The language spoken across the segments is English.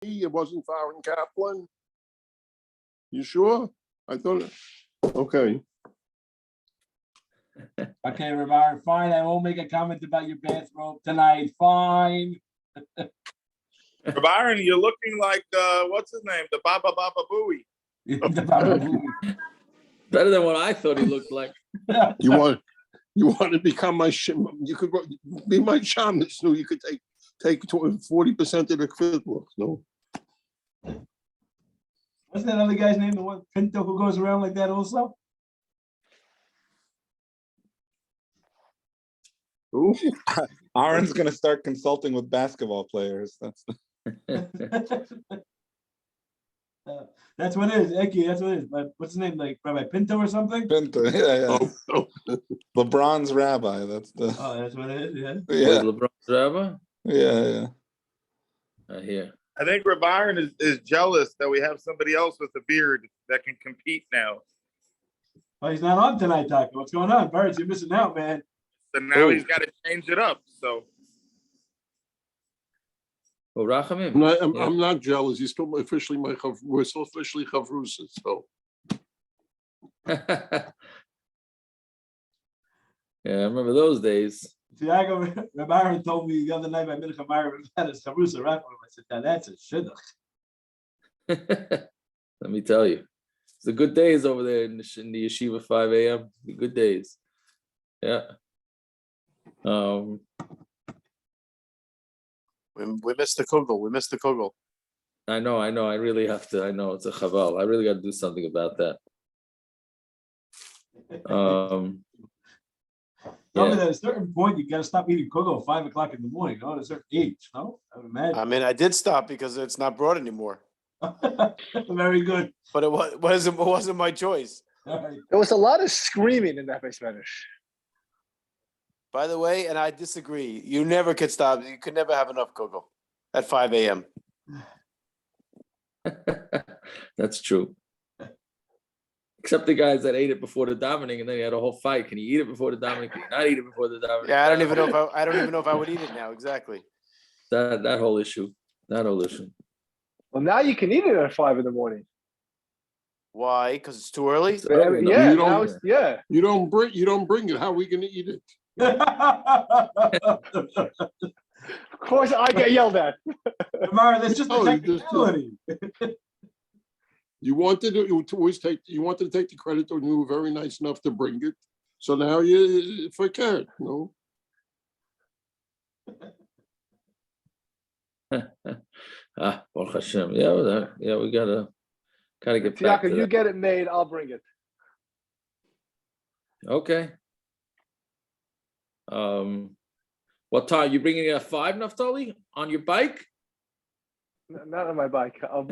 It wasn't Farron Kaplan? You sure? I thought it. Okay. Okay, Rabbi, fine. I won't make a comment about your bathrobe tonight. Fine. Byron, you're looking like what's his name? The Baba Booey. Better than what I thought he looked like. You want to become my you could be my shaman, so you could take 40% of the fit looks, no? What's that other guy's name? The one Pinto who goes around like that also? Ooh. Aaron's gonna start consulting with basketball players. That's what it is, Eki. That's what it is. What's his name? Like Rabbi Pinto or something? Pinto, yeah. Oh. LeBron's rabbi. That's the. Oh, that's what it is. Yeah. Yeah, LeBron's rabbi? yeah. I hear. I think Byron is jealous that we have somebody else with a beard that can compete now. Oh, he's not on tonight, Taco. What's going on, Birds? You're missing out, man. So now he's got to change it up. So. Oh, Rachamim. I'm not jealous. He's still officially we're still officially chavrusas. So. Yeah, I remember those days. Tiago, Rabbi told me the other night by Mincha Myra that is Chavrusa Rachamim. I said, now that's a shidduch. Let me tell you. It's the good days over there in the yeshiva 5 a.m. The good days. Yeah. We missed the kugel. We missed the kugel. I know. I really have to. I know it's a chaval. I really got to do something about that. Tell me that at a certain point you got to stop eating kugel at 5 o'clock in the morning. No, at a certain age. No, I would imagine. I mean, I did stop because it's not brought anymore. Very good. But it wasn't my choice. Right. There was a lot of screaming in that Spanish. By the way, and I disagree. You never could stop. You could never have enough kugel at 5 a.m. That's true. Except the guys that ate it before the davening, and then you had a whole fight. Can you eat it before the davening? Can you not eat it before the davening? Yeah, I don't even know if I would eat it now. Exactly. That whole issue. Well, now you can eat it at 5 in the morning. Why? Because it's too early. Yeah, You now don't- it's, yeah. You don't bring it. How are we going to eat it? Of course, I get yelled at. Mara, that's just a Oh, you just- technicality. You wanted to take the credit, and you were very nice enough to bring it. So now you forget, no? Baruch Hashem. Yeah, we gotta get back Tiaka, to you that. get it made, I'll bring it. Okay. What time you bringing it at 5, Naftali, on your bike? Not on my bike. I'll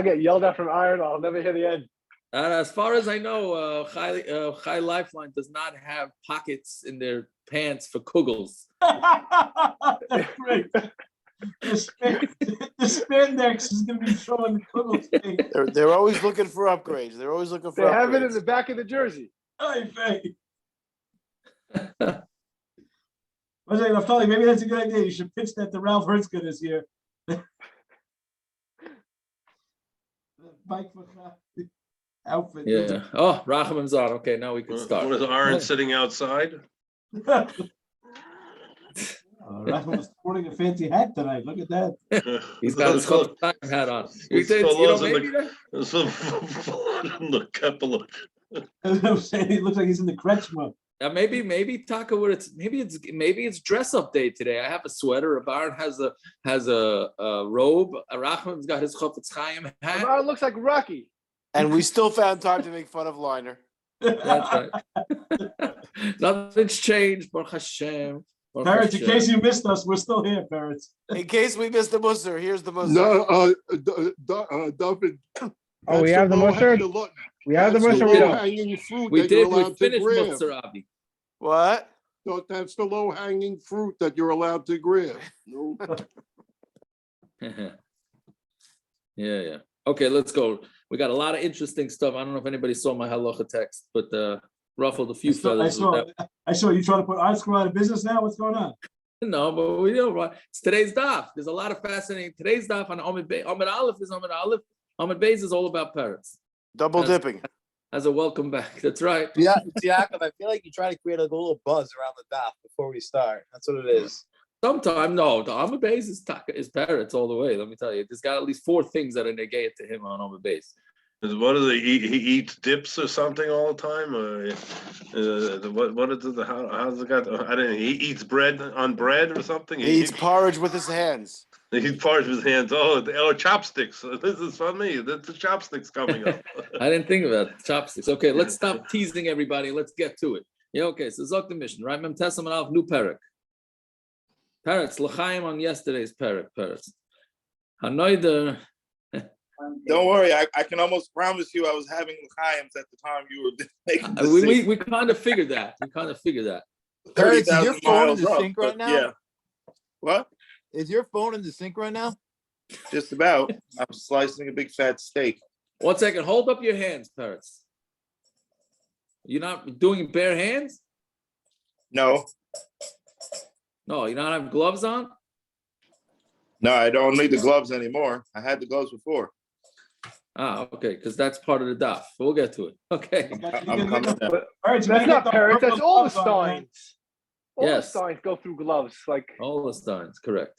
get yelled at from Iron. I'll never hear the end. And as far as I know, Chai Lifeline does not have pockets in their pants for kugels. Great. The spandex is going to be showing the kugel thing. They're always looking for upgrades. They're always looking for They upgrades. have it in the back of the jersey. Hey, I was like, Naftali, maybe that's a good idea. You should pitch that to Ralph Hertzka this year. Bike for outfit. Yeah. Oh, Rachamim's on. Okay, now we can start. What is Aaron sitting outside? Rachman was sporting a fancy hat tonight. Look at that. He's got his whole time hat on. It's He Look, look. I'm saying he looks like he's in the Kretschmer. maybe Taka would maybe it's dress up day today. I have a sweater. Baron has a robe. Rachman's got his Chofetz Chaim hat. It looks like Rocky. And we still found time to make fun of Liner. That's right. Nothing's changed. Baruch Hashem. Parrots, in case you missed us, we're still here, Parrots. In case we missed the Musser, here's the Musser. No, David. Oh, we have the Musser? We have the Musser. We did. We finished Musser, Avi. What? So that's the low-hanging fruit that you're allowed to grab. No. Yeah. Okay, let's go. We got a lot of interesting stuff. I don't know if anybody saw my halacha text, but ruffled a few feathers. I saw. You trying to put ice cream out of business now? What's going on? No, but we don't. Right? It's today's daf. There's a lot of fascinating. Today's daf on Amid Aleph is Amid Aleph. Amid Beis is all about parrots. Double dipping. As a welcome back. That's right. Yeah, Yaakov, I feel like you try to create a little buzz around the daf before we start. That's what it is. Sometimes no, the Amid Beis is parrots all the way. Let me tell you, there's got at least 4 things that are negated to him on Amid Beis. What does he eat? He eats dips or something all the time. What is it? How's the guy? I didn't. He eats bread on bread or something. He eats porridge with his hands. He eats porridge with his hands. Oh, chopsticks. This is funny. That's the chopsticks coming up. I didn't think about chopsticks. Okay, let's stop teasing everybody. Let's get to it. Yeah, okay. So Zok the Mishnah, right? Mem Tesam and Alf, new Perek. Parrots, l'chaim on yesterday's Perek. Parrots. Hannoder. Don't worry, I can almost promise you I was having l'chaims at the time you were making the We kind of figured that. Perek, is your 30,000 phone in miles the up, sink right but now? yeah. What? Is your phone in the sink right now? Just about. I'm slicing a big fat steak. 1 second. Hold up your hands, parrots. You're not doing bare hands? No, No, you don't have gloves on? no, I don't need the gloves anymore. I had the gloves before. Ah, okay, because that's part of the daf. We'll get to it. Okay. I'm coming down. All right, so That's not parrots. That's all the gloves on, man. steins. All the Yes. steins go through gloves. Like All the steins, correct.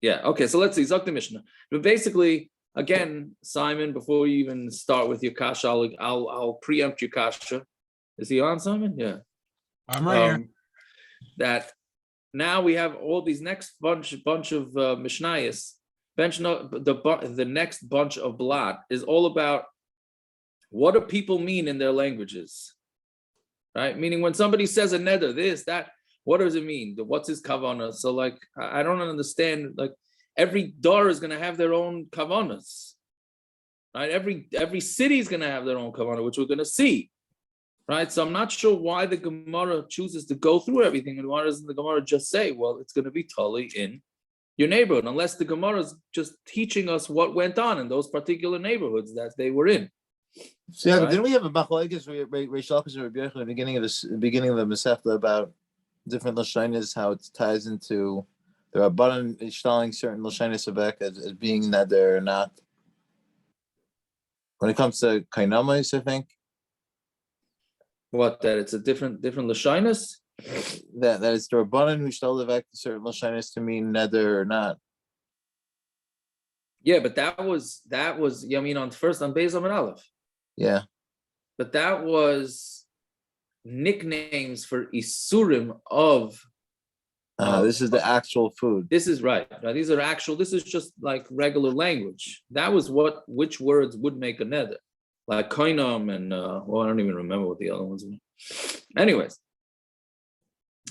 Yeah, okay, so let's see. Zok the Mishnah. But basically, again, Simon, before you even start with your kasha, I'll preempt your kasha. Is he on, Simon? Yeah. I'm right here. That now we have all these next bunch of Mishnayos. The next bunch of blot is all about what do people mean in their languages, right? Meaning when somebody says a neder, this, that, what does it mean? What's his kavanah? So like, I don't understand, like every door is going to have their own kavanas, right? Every city is going to have their own kavanah, which we're going to see, right? So I'm not sure why the Gemara chooses to go through everything. And why doesn't the Gemara just say, well, it's going to be totally in your neighborhood, unless the Gemara is just teaching us what went on in those particular neighborhoods that they were in. So yeah, Right. didn't we have a Machlokes Reish Lakish and Rabbi Yochanan at the beginning of the Masechta about different lashonos, how it ties into the Rabbanan installing certain lashonos as being that they're not. When it comes to kainamas, I think What, that it's a different lashinus? that it's the Rabbanan who shall the certain lashonos to mean neder or not. Yeah, but that was I mean on Beis Amid Aleph. Yeah. But that was nicknames for isurim of. This is the actual food. This is right. Now, these are actual. This is just like regular language. That was which words would make a neder, like konam and well, I don't even remember what the other ones were. Anyways,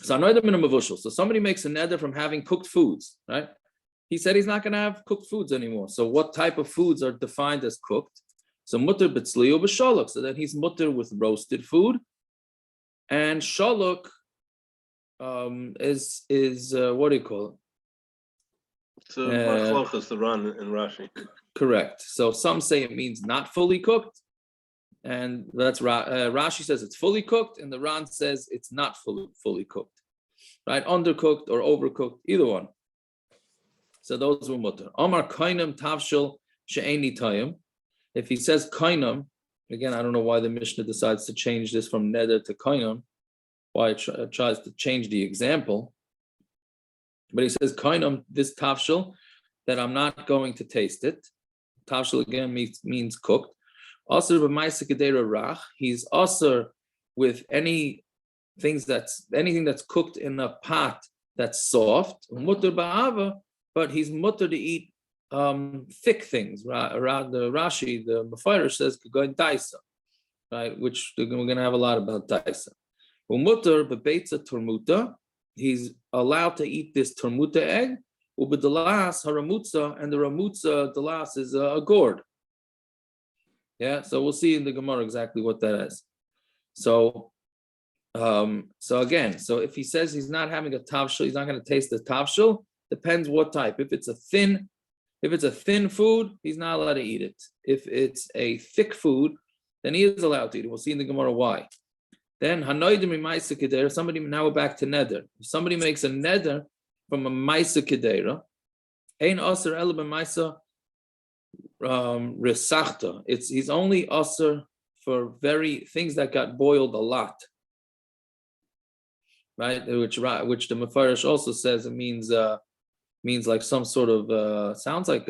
so hannoder min hamebusel. So somebody makes a neder from having cooked foods, right? He said he's not going to have cooked foods anymore. So what type of foods are defined as cooked? So mutter b'tzli or b'shaluk. So then he's mutter with roasted food, and shaluk is what do you call it? So Machlokes the run in Rashi. Correct. So some say it means not fully cooked, and that's Rashi says it's fully cooked, and the Ran says it's not fully cooked, right? Undercooked or overcooked, either one. So those were mutter. Omar konam tavshil she'eni tayim. If he says konam, again, I don't know why the Mishnah decides to change this from neder to konam, why it tries to change the example. But he says konam, this tavshil, that I'm not going to taste it. Tavshil again means cooked. Assur b'maisa kedera rach. He's assur with anything that's cooked in a pot that's soft. Mutter ba'ava, but he's mutter to eat thick things. Around the Rashi, the Mefarish says going daisa, right? Which we're going to have a lot about daisa. Umutter bebeitza turmuta. He's allowed to eat this turmuta egg. Ubedalas haramutza, and the rimutza dalas is a gourd. Yeah, so we'll see in the Gemara exactly what that is. So again, so if he says he's not having a tavshil, he's not going to taste the tavshil. Depends what type. If it's a thin food, he's not allowed to eat it. If it's a thick food, then he is allowed to eat it. We'll see in the Gemara why. Then hanoidim ma'isa kedera. Somebody, now we're back to neder. If somebody makes a neder from a ma'isa kedera, ein assur ela b'ma'isa resachta. He's only assur for very things that got boiled a lot, right? Which the Mefarish also says it means like some sort of sounds like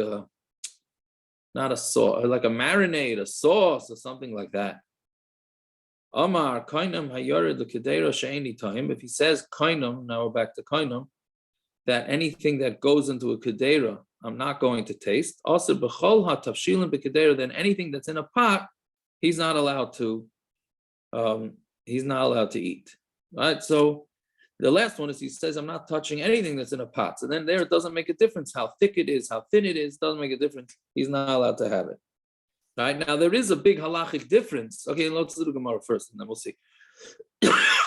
not a sauce, like a marinade, a sauce, or something like that. Amar konam hayored the kedera she'eni time. If he says konam, now we're back to konam, that anything that goes into a kedera, I'm not going to taste. Also, b'chol ha-tavshilim b'kedera, then anything that's in a pot, he's not allowed to eat. Right? So the last one is he says, I'm not touching anything that's in a pot. So then there it doesn't make a difference how thick it is, how thin it is, doesn't make a difference. He's not allowed to have it. Right? Now there is a big halachic difference. Okay, let's do the Gemara first and then we'll see.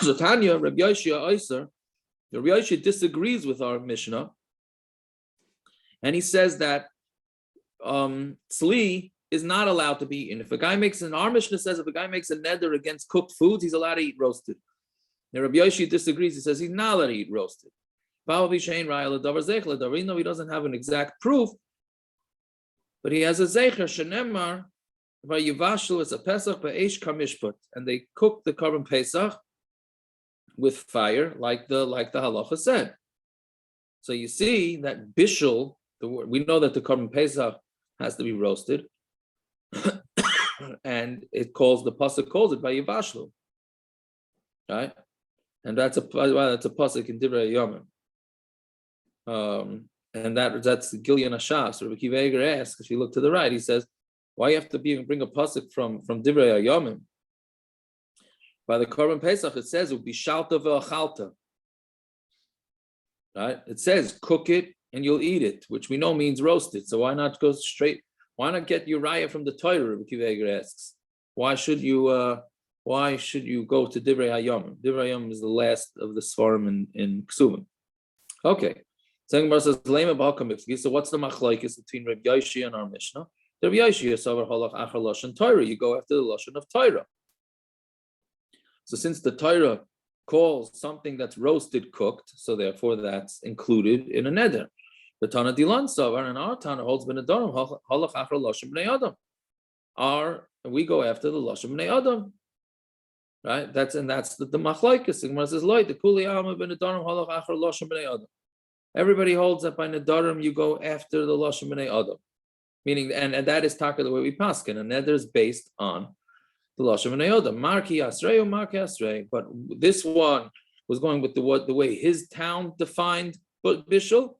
So Tanya, Rabbi Yoshia Oiser, Rabbi Yoshia disagrees with our Mishnah. And he says that tzli is not allowed to be eaten. If a guy makes our Mishnah says if a guy makes a neder against cooked foods, he's allowed to eat roasted. Now Rabbi Yoshia disagrees. He says he's not allowed to eat roasted. Even though he doesn't have an exact proof, but he has a zeicher shenemar vayivashlu as a pesach be'esh kamishpat, and they cook the korban pesach with fire, like the halacha said. So you see that bishul, we know that the korban pesach has to be roasted, and the pasuk calls it vayivashlu, right? And that's a pasuk in Divrei Yomim. And that's Gilyon Hashas. So Rabbi Akiva Eiger asks, if you look to the right, he says, why you have to bring a pasuk from Divrei Yomim? By the Korban Pesach, it says, "Ubishalta ve'achalta." Right? It says, cook it and you'll eat it, which we know means roasted. So why not go straight? Why not get Uriah from the Torah? Rabbi Akiva Eiger asks. Why should you go to Divrei Hayomim? Divrei Hayomim is the last of the Sfarim in Ksuvim. Okay. So what's the Machlokes between Rabbi Yoshia and our Mishnah? Rabbi Yoshia savar halach achar lashon Torah. You go after the lashon of Torah. So since the Torah calls something that's roasted cooked, so therefore that's included in a neder. The Tana Dilan savar and our Tana holds ben Nedarim halach achar lashon bnei Adam. We go after the lashon bnei Adam. Right? That's the Machlokes. The Gemara says, "Loi the kuli alma ben Nedarim halach achar lashon bnei Adam." Everybody holds that by Nedarim you go after the lashon bnei Adam, meaning and that is taka the way we paskin, and neder is based on the lashon bnei Adam. Marki asrei or marki asrei, but this one was going with the way his town defined bishul,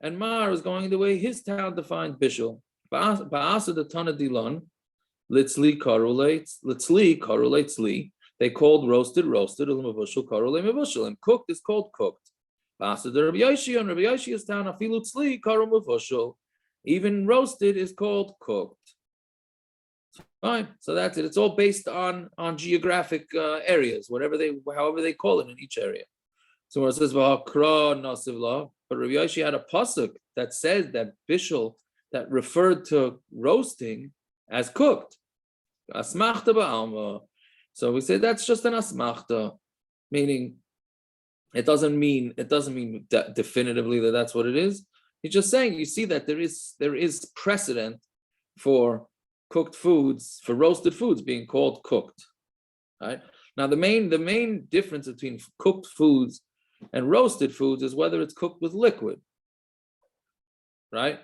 and Mar was going the way his town defined bishul. Ba'asa the Tana Dilan, litzli korulates li. They called roasted, u'lemavushl korulei mavushl, and cooked is called cooked. Rabbi Yoshia and Rabbi Yoshia's town, afilu tzli karum mavushl, even roasted is called cooked. Fine, so that's it. It's all based on geographic areas, however they call it in each area. So where it says v'hakra nasivla, but Rabbi Yoshia had a pasuk that says that bishul that referred to roasting as cooked. Asmachta ba'alma. So we say that's just an asmachta, meaning. It doesn't mean definitively that that's what it is. He's just saying you see that there is precedent for cooked foods, for roasted foods being called cooked. Right? Now the main difference between cooked foods and roasted foods is whether it's cooked with liquid. Right?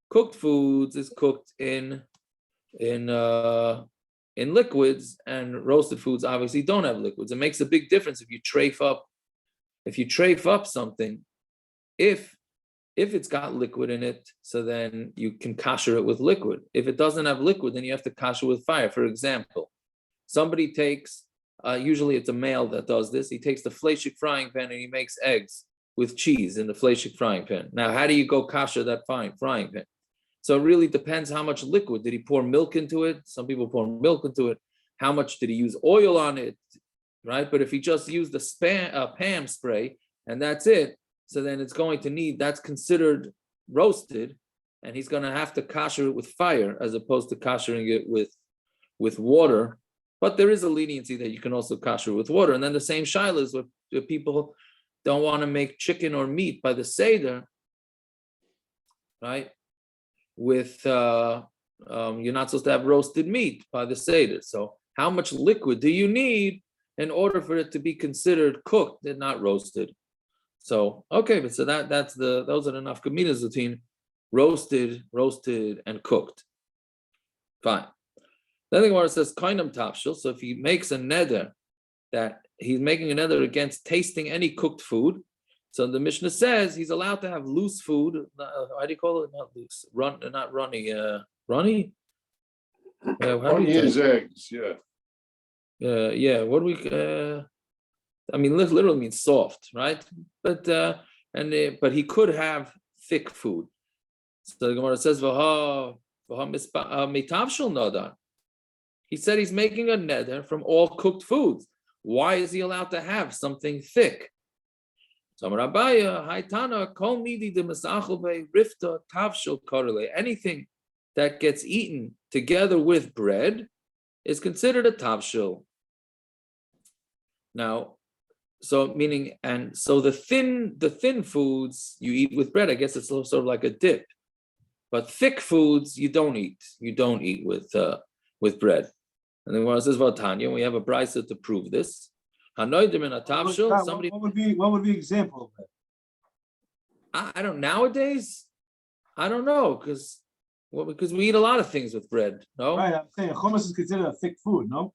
Cooked foods is cooked in liquids, and roasted foods obviously don't have liquids. It makes a big difference if you trafe up something, if it's got liquid in it, so then you can kasher it with liquid. If it doesn't have liquid, then you have to kasher with fire. For example, somebody takes, usually it's a male that does this, he takes the fleshik frying pan and he makes eggs with cheese in the fleshik frying pan. Now, how do you go kasher that frying pan? So it really depends how much liquid. Did he pour milk into it? Some people pour milk into it. How much did he use oil on it? Right, but if he just used the Pam spray and that's it, so then it's going to that's considered roasted, and he's going to have to kasher it with fire as opposed to kashering it with water But there is a leniency that you can also kasher with water. And then the same shaila is if people don't want to make chicken or meat by the seder, right? With you're not supposed to have roasted meat by the seder. So how much liquid do you need in order for it to be considered cooked and not roasted? So okay, but so those are enough nafkaminas between roasted, and cooked. Fine. Then the Gemara says konam tafshil. So if he makes a neder that he's making a neder against tasting any cooked food, so the Mishnah says he's allowed to have loose food. How do you call it? Not loose. Not runny. Runny. Runny is eggs. Yeah. Yeah. What do we? I mean, literally means soft, right? But but he could have thick food. So the Gemara says mitavshil nodar. He said he's making a neder from all cooked foods. Why is he allowed to have something thick? So anything that gets eaten together with bread is considered a tavshil. Now, so meaning, and so the thin foods you eat with bread, I guess it's sort of like a dip. But thick foods you don't eat. You don't eat with bread. And then when it says Vatanya, we have a brisa to prove this. Hannoder in a tavshil. Somebody. What would be an example of that? I don't nowadays. I don't know because we eat a lot of things with bread. No. Right. I'm saying hummus is considered a thick food. No.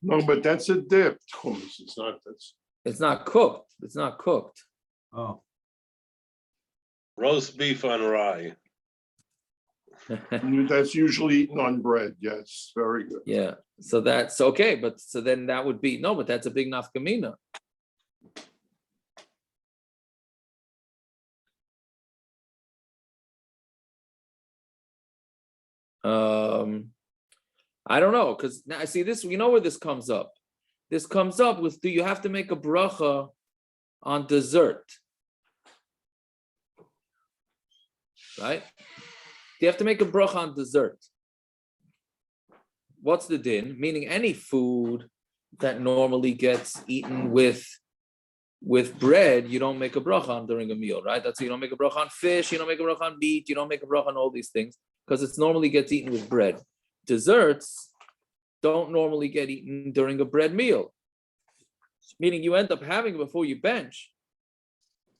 No, but that's a dip. Hummus. It's not. It's not cooked. It's not cooked. Oh. Roast beef on rye. That's usually eaten on bread. Yes, very good. Yeah. So that's okay, but so then that would be no, but that's a big nafkamina. I don't know, because now I see this, you know where this comes up. This comes up with, do you have to make a bracha on dessert? Right? Do you have to make a bracha on dessert? What's the din? Meaning any food that normally gets eaten with bread, you don't make a bracha on during a meal, right? That's you don't make a bracha on fish, you don't make a bracha on meat, you don't make a bracha on all these things, because it's normally gets eaten with bread. Desserts don't normally get eaten during a bread meal, meaning you end up having it before you bench,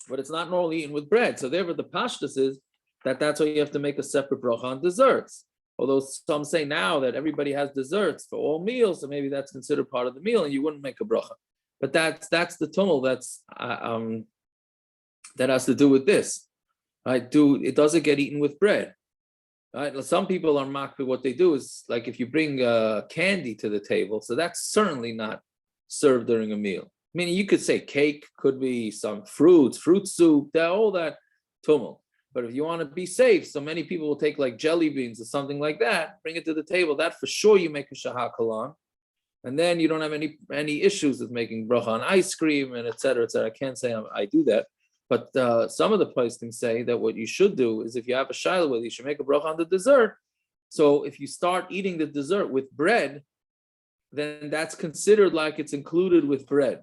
but it's not normally eaten with bread. So therefore the pashtus is that's why you have to make a separate bracha on desserts. Although some say now that everybody has desserts for all meals, so maybe that's considered part of the meal and you wouldn't make a bracha. But that's the tumul that has to do with this. Right? It doesn't get eaten with bread. Right? Some people are makbid. What they do is like if you bring candy to the table, so that's certainly not served during a meal. Meaning you could say cake, could be some fruit soup, all that tumul. But if you want to be safe, so many people will take like jelly beans or something like that, bring it to the table. That for sure you make a shahakalan, and then you don't have any issues with making bracha on ice cream and et cetera, et cetera. I can't say I do that, but some of the places say that what you should do is if you have a shiloh with you should make a bracha on the dessert. So if you start eating the dessert with bread, then that's considered like it's included with bread.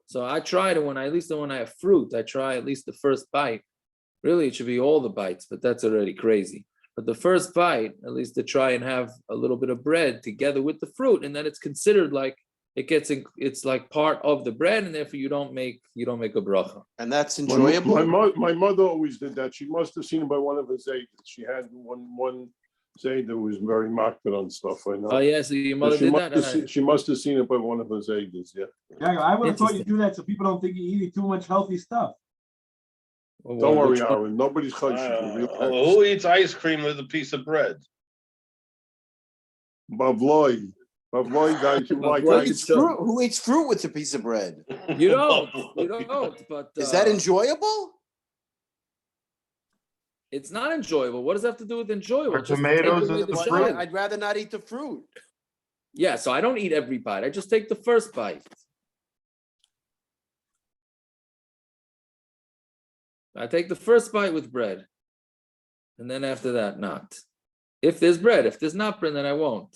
So I try to when I have fruit, I try at least the first bite. Really, it should be all the bites, but that's already crazy. But the first bite, at least to try and have a little bit of bread together with the fruit, and then it's considered like it's like part of the bread, and therefore you don't make a bracha. And that's enjoyable. My mother always did that. She must have seen it by one of her zaydas. She had one zayda that was very makbid on stuff. I know. Oh yeah, so your mother did that. She must have seen it by one of her zaydas. Yeah. Yeah, I would have thought you do that so people don't think you're eating too much healthy stuff. Don't worry, Aaron. Nobody's chayshik. Who eats ice cream with a piece of bread? Bavloi guys who like ice cream. Who eats fruit with a piece of bread? You don't. But is that enjoyable? It's not enjoyable. What does that have to do with enjoyable? Or tomatoes and the fruit. I'd rather not eat the fruit. Yeah, so I don't eat every bite. I just take the first bite. I take the first bite with bread. And then after that, not. If there's bread. If there's not bread, then I won't.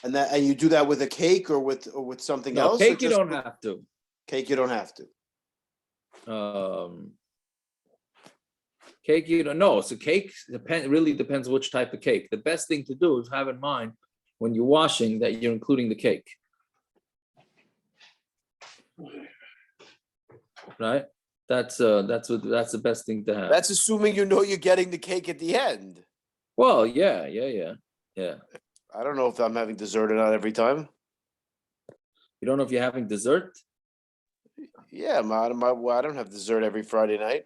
And you do that with a cake or with something No, else? cake you don't have to. Cake you don't have to. Cake you don't know. So cake really depends which type of cake. The best thing to do is have in mind when you're washing that you're including the cake. Right? That's the best thing to have. That's assuming you know you're getting the cake at the end. Well, yeah. I don't know if I'm having dessert or not every time. You don't know if you're having dessert? Yeah, I don't have dessert every Friday night.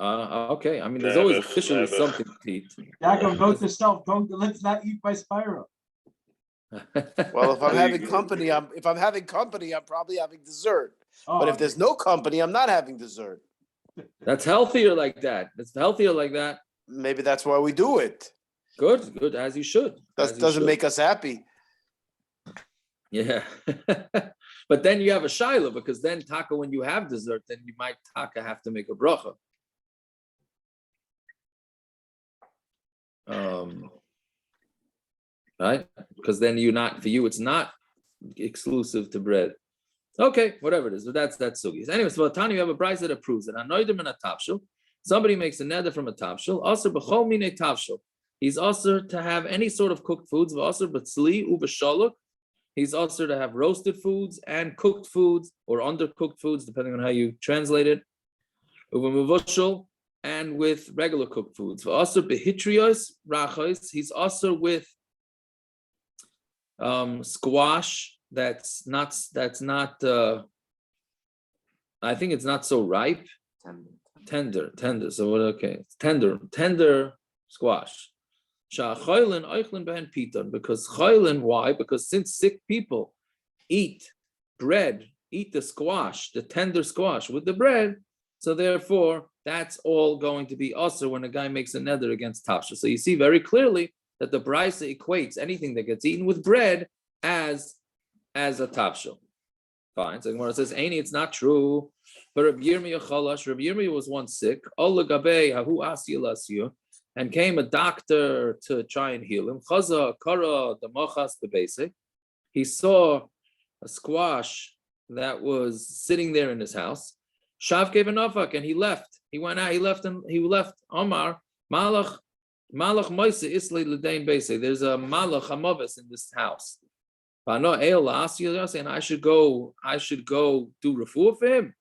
Okay. I mean, there's always officially something to eat. Yaakov, note to self, let's not eat by Spyro. Well, if I'm having company, I'm probably having dessert. But if there's no company, I'm not having dessert. That's healthier like that. Maybe that's why we do it. Good, as you should. That doesn't make us happy. Yeah. But then you have a shaila, because then taka, when you have dessert, then you might taka have to make a bracha. Right? Because then it's not exclusive to bread. Okay, whatever it is, but that's sugis. Anyway, so Tani, you have a price that approves it. Hannoder min a tafshil. Somebody makes a neder from a tafshil. Assur b'chol minei tafshil. He's assur to have any sort of cooked foods. Assur b'tzli u'b'shaluk. He's assur to have roasted foods and cooked foods or undercooked foods, depending on how you translate it. U'b'mevushal, and with regular cooked foods. Assur b'hitrios rachos. He's assur with squash. That's not. I think it's not so ripe. Tender. So what? Okay, it's tender squash. Because choylin, why? Because since sick people eat the squash, the tender squash with the bread, so therefore that's all going to be assur when a guy makes a neder against tafshil. So you see very clearly that the brisa equates anything that gets eaten with bread as a tafshil. Fine. So Gemara says, "Aini, it's not true." But Rabbi Yirmiyah chalash. Rabbi Yirmiyah was once sick. And came a doctor to try and heal him. Chaza kara the machas the basic. He saw a squash that was sitting there in his house. Shav gave an afak and he left. He went out. He left. Omar malach moise isli l'dain basic. There's a malach hamavis in this house. And I should go do refuah for him.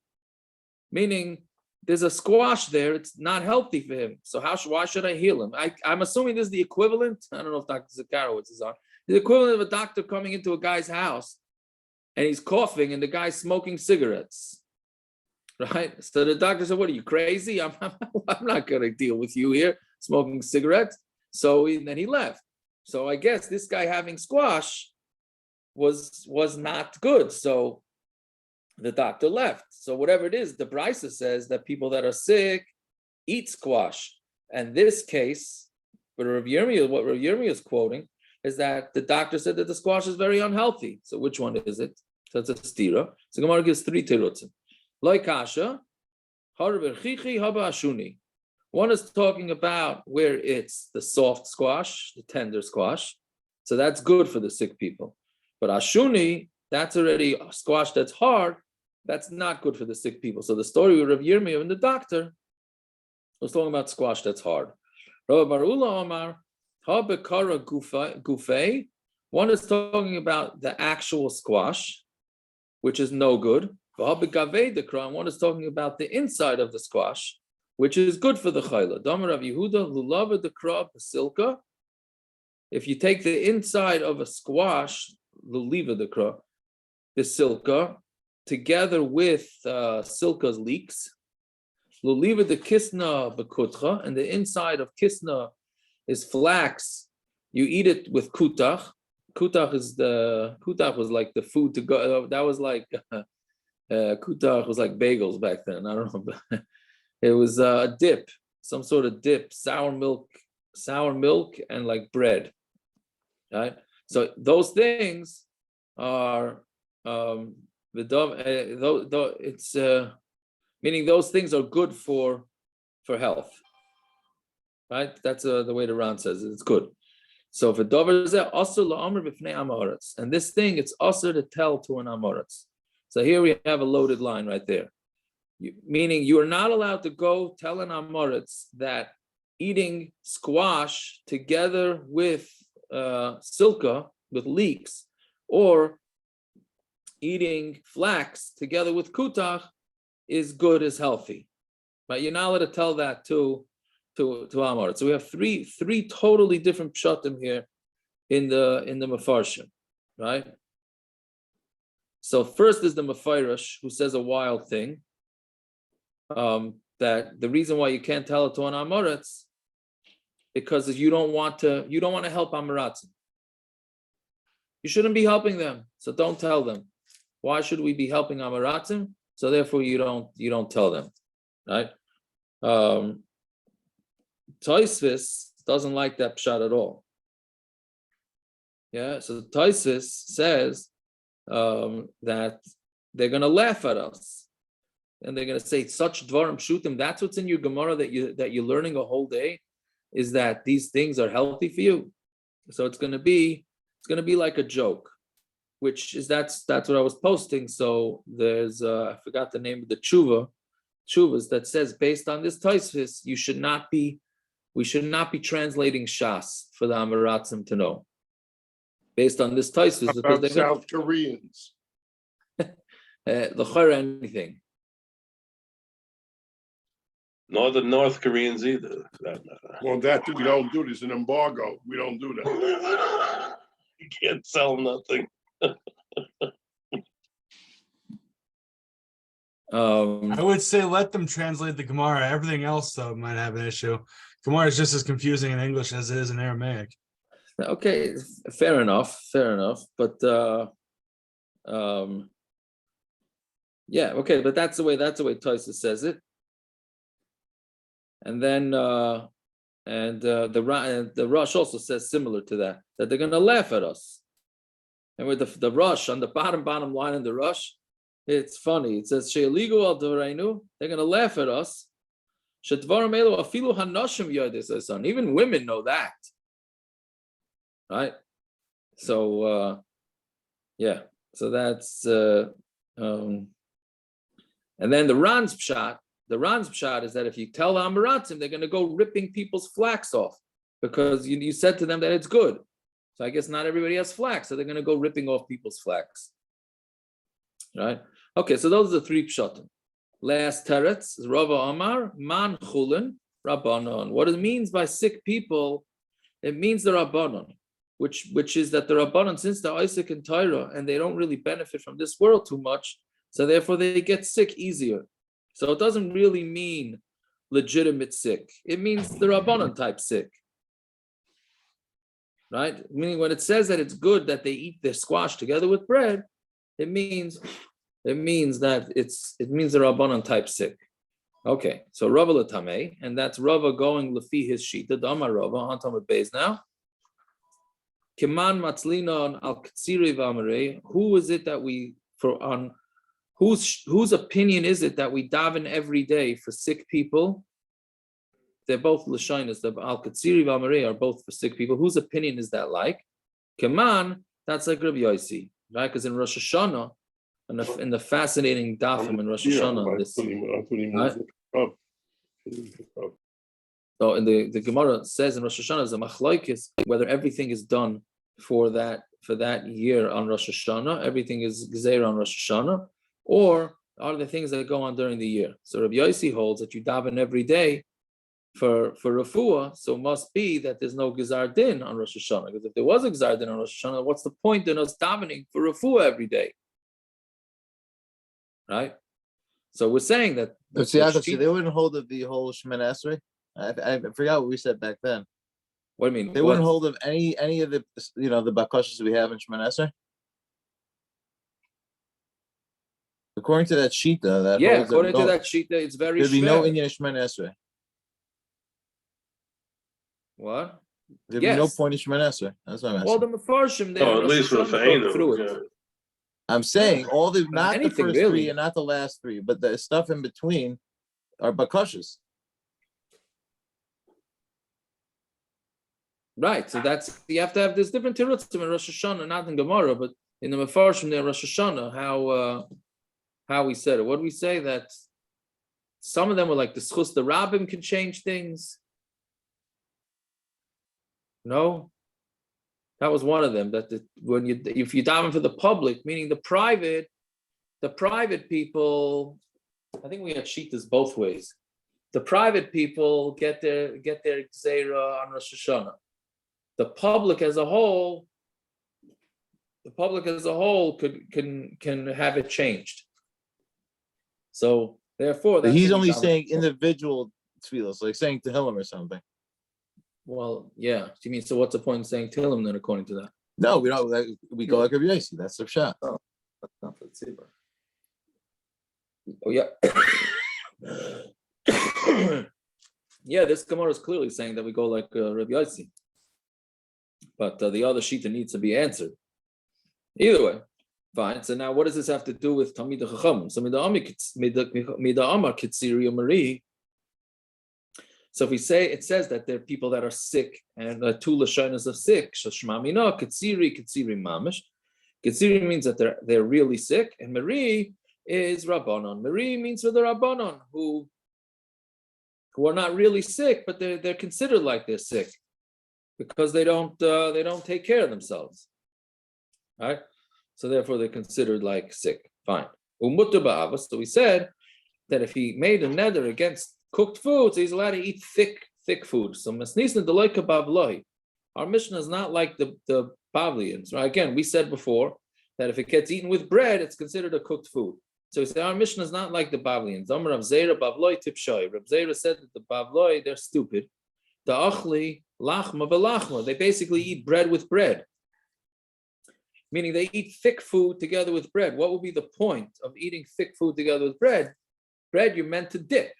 Meaning, there's a squash there. It's not healthy for him. So why should I heal him? I'm assuming this is the equivalent. I don't know if Dr. Zakarowitz is on. The equivalent of a doctor coming into a guy's house and he's coughing and the guy's smoking cigarettes. Right? So the doctor said, "What are you, crazy? I'm not going to deal with you here smoking cigarettes." So then he left. So I guess this guy having squash was not good. So the doctor left. So whatever it is, the brisa says that people that are sick eat squash. And this case, what Rav Yirmiyah is quoting is that the doctor said that the squash is very unhealthy. So which one is it? So it's a stira. So Gemara gives 3 terutzim. Loi kasha, harav erchichi haba ashuni. One is talking about where it's the soft squash, the tender squash. So that's good for the sick people. But ashuni, that's already a squash that's hard. That's not good for the sick people. So the story with Rav Yirmiyah and the doctor was talking about squash that's hard. Rav Barula Omar, ha bekara gufei. One is talking about the actual squash, which is no good. Ha begavei dekra. One is talking about the inside of the squash, which is good for the chayla. Damar Rav Yehuda lulava dekra basilka. If you take the inside of a squash, luliva dekra, the silka, together with silka's leeks, luliva the kisna bekutcha, and the inside of kisna is flax. You eat it with kutach. Kutach was like the food to go. That was like kutach was like bagels back then. I don't know. It was a dip, some sort of dip, sour milk, and like bread. Right. So those things are it's meaning those things are good for health, right? That's the way the Ran says it. It's good. So for dover zeh assur la'amr b'fnei amoritz, and this thing it's assur to tell to an amoritz. So here we have a loaded line right there, meaning you are not allowed to go tell an amoritz that eating squash together with silka, with leeks, or eating flax together with kutach is good, is healthy. Right? You're not allowed to tell that to amoritz. So we have three totally different pshatim here in the mefarshim, right? So first is the Mefarish, who says a wild thing, that the reason why you can't tell it to an amoritz because you don't want to help amaratzim. You shouldn't be helping them, so don't tell them. Why should we be helping amaratzim? So therefore you don't tell them, right? Tosfos doesn't like that pshat at all. Yeah, so Tosfos says that they're going to laugh at us, and they're going to say such dvarim shutim. That's what's in your Gemara that you're learning a whole day, is that these things are healthy for you. So it's going to be like a joke, which is that's what I was posting. So there's I forgot the name of the tshuvas that says based on this Tosfos we should not be translating Shas for the amaratzim to know. Based on this Tosfos, because they're South Koreans. Anything. Nor the North Koreans either. Well, that we don't do. There's an embargo. We don't do that. You can't sell nothing. I would say let them translate the Gemara. Everything else, though, might have an issue. Gemara is just as confusing in English as it is in Aramaic. Okay, fair enough. But yeah, okay, but that's the way Tosfos says it. And then the Rosh also says similar to that they're going to laugh at us. And with the Rosh on the bottom line in the Rosh, it's funny. It says she'eligu al dvarainu, they're going to laugh at us. Shedvarim elu afilu hanoshim yodis. Even women know that. Right, so yeah, so that's and then the Ran's pshat is that if you tell the amaratzim, they're going to go ripping people's flax off because you said to them that it's good. So I guess not everybody has flax, so they're going to go ripping off people's flax. Right? Okay, so those are the three pshatim. Last teretz is Rava Amar man chulin rabbanon. What it means by sick people, it means the rabbanon. Which is that the Rabbanan, since they're Isaac and Torah, and they don't really benefit from this world too much, so therefore they get sick easier. So it doesn't really mean legitimate sick. It means the Rabbanan type sick. Right? Meaning when it says that it's good that they eat their squash together with bread, it means that it means the Rabbanan type sick. Okay, so Rava L'tamei, and that's Rava going lefi his shita, Dama Rava, on Talmud Beis now. Kiman matzlinon al katsiri v'amarei. Who is it that whose opinion is it that we daven every day for sick people? They're both l'shainas. The al katsiri v'amarei are both for sick people. Whose opinion is that like? Kiman, that's like Rabbi Yossi, right? Because in Rosh Hashanah, in the fascinating dafim in Rosh Hashanah, so in the Gemara says in Rosh Hashanah, the Machlokes, whether everything is done for that year on Rosh Hashanah, everything is gezeira on Rosh Hashanah, or are the things that go on during the year. So Rabbi Yossi holds that you daven every day for refuah, so it must be that there's no gezar din on Rosh Hashanah. Because if there was a gezar din on Rosh Hashanah, what's the point in us davening for refuah every day? Right? So we're saying that they wouldn't hold of the whole Shemoneh Esrei. I forgot what we said back then. What do you mean? They wouldn't hold of any of the the bakashas we have in Shemoneh Esrei. According to that shita, according to that shita, it's very. There'd be no inyan Shemoneh Esrei. What? There'd be no point in Shemoneh Esrei. That's what I'm asking. All the mefarshim there. At least for through it. I'm saying all the not the first really. three and not the last three, but the stuff in between are bakashas. Right. So that's you have to have this different turmuta in Rosh Hashanah, not in Gemara, but in the Mefarshim there, Rosh Hashanah, how we said it. What do we say? That some of them were like the schus, the rabbim can change things. No, that was one of them. That if you daven for the public, meaning the private people, I think we had shitas both ways. The private people get their gzeira on Rosh Hashanah. The public as a whole can have it changed. So therefore, But he's only saying individual tefillos, like saying Tehillim or something. Well, yeah. You mean, so what's the point in saying Tehillim then, according to that? No, we don't. We go like Rabbi Yossi. That's the shot. Oh, that's not for the tzibur. Oh yeah. Yeah, this Gemara is clearly saying that we go like Rabbi Yossi. But the other shita needs to be answered. Either way, fine. So now, what does this have to do with Talmidei Chachamim? So Mida Amar Kitziri Umari. So if we say it says that there are people that are sick and two lashonos of sick, Shashma Mina Kitziri Mamish. Kitziri means that they're really sick, and Mari is Rabbanon. Mari means for the Rabbanon who are not really sick, but they're considered like they're sick, because they don't take care of themselves, right? So therefore they're considered like sick. Fine. So we said that if he made a neder against cooked foods, he's allowed to eat thick food. So our Mishnah is not like the Bavlians, right? Again, we said before that if it gets eaten with bread, it's considered a cooked food. So we said our Mishnah is not like the Bavlians. Rav Zera Bavloi Tipshoy. Rav Zera said that the Bavloi, they're stupid. The achli lachma velachma. They basically eat bread with bread, meaning they eat thick food together with bread. What would be the point of eating thick food together with bread? Bread you're meant to dip.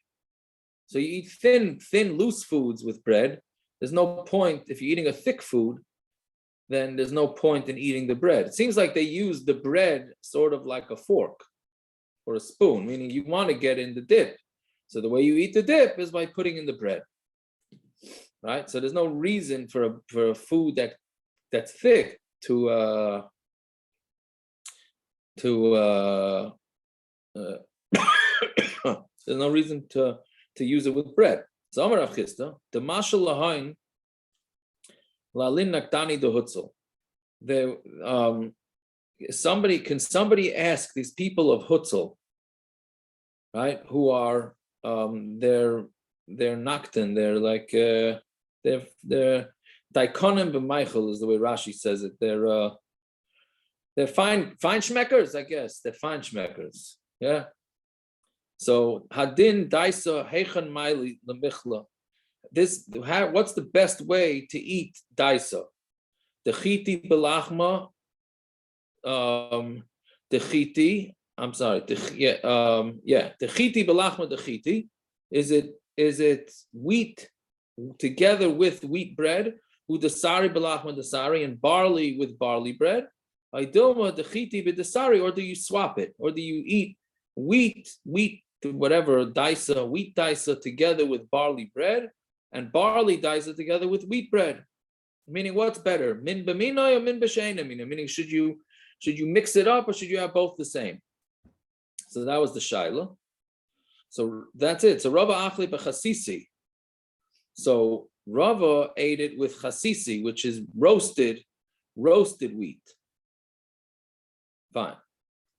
So you eat thin, loose foods with bread. There's no point if you're eating a thick food. Then there's no point in eating the bread. It seems like they use the bread sort of like a fork or a spoon, meaning you want to get in the dip. So the way you eat the dip is by putting in the bread. Right, so there's no reason for a food that's thick to there's no reason to use it with bread. So Amar Rav Chisda, the mashal lahain lalin naktani dohutzel. Somebody ask these people of Hutzel, right, who are they're naktan, they're like they're konam b'meichel is the way Rashi says it. They're fine schmeckers, I guess. They're fine schmeckers. Yeah. So hadin daisa heichan maili lemichla. What's the best way to eat daisa? The chiti belachma. The chiti. I'm sorry. The chiti belachma. The chiti. Is it wheat together with wheat bread, udasari belachma dasari, and barley with barley bread? Idoma dechiti b'dasari, or do you swap it, or do you eat wheat whatever daisa, wheat daisa together with barley bread, and barley daisa together with wheat bread? Meaning, what's better, min b'minay or min b'sheina? Meaning, should you mix it up, or should you have both the same? So that was the shaila. So that's it. So Rava achli b'chasisi. So Rava ate it with chasisi, which is roasted wheat. Fine.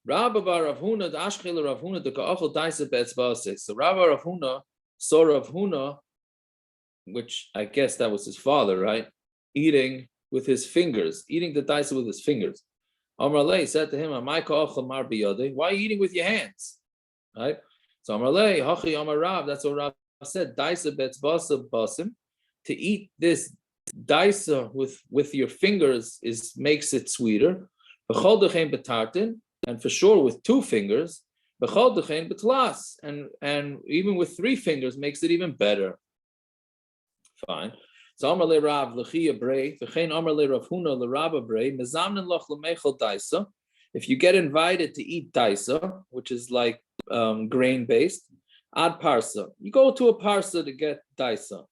Rabba bar Rav Huna, the Ashkel Rav Huna, the Ka'achel Daisa Be'etzba'asik. So Rabba Rav Huna saw Rav Huna, which I guess that was his father, right? Eating with his fingers, eating the daisa with his fingers. Amar Lei said to him, "Amai ka'achel mar biyodei? Why are you eating with your hands?" Right? So Amar Lei, Hachi Amar Rav, that's what Rav said, Daisa Be'etzba'asa basim. To eat this daisa with your fingers makes it sweeter. B'chol dechein betartin, and for sure with 2 fingers. B'chol dechein betlas, and even with 3 fingers makes it even better. Fine. So Amar le Rav lechia brei, v'chein Amar le Rav Huna le Rabba brei, mezamnen loch lemechel daisa. If you get invited to eat daisa, which is like grain based, ad parsa, you go to a parsa to get daisa.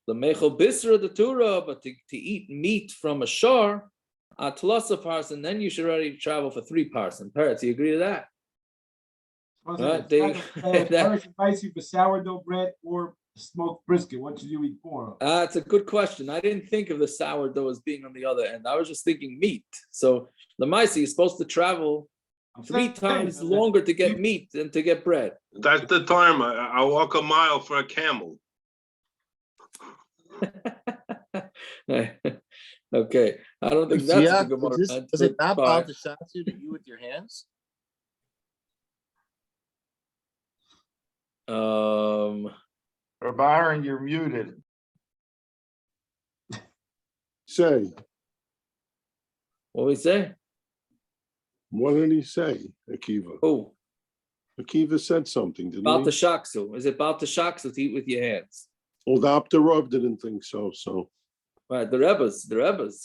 The mechel bisra the Torah, but to eat meat from a shore, atlasa parson, then you should already travel for 3 parson. Parrots, you agree to that? Right? Advice you for sourdough bread or smoked brisket. What should you eat for? It's a good question. I didn't think of the sourdough as being on the other end. I was just thinking meat. So the Maisi is supposed to travel 3 times longer to get meat than to get bread. That's the time. I walk a mile for a camel. Okay, I don't think that's the Gemara. Does it not bow to shatsu to you with your hands? Byron, you're muted. Say. What did we say? What did he say, Akiva? Oh. Akiva said something, didn't About he? the shaksu. Is it about the shaksu to eat with your hands? Well, the Rav didn't think so. Right, the Rebbes,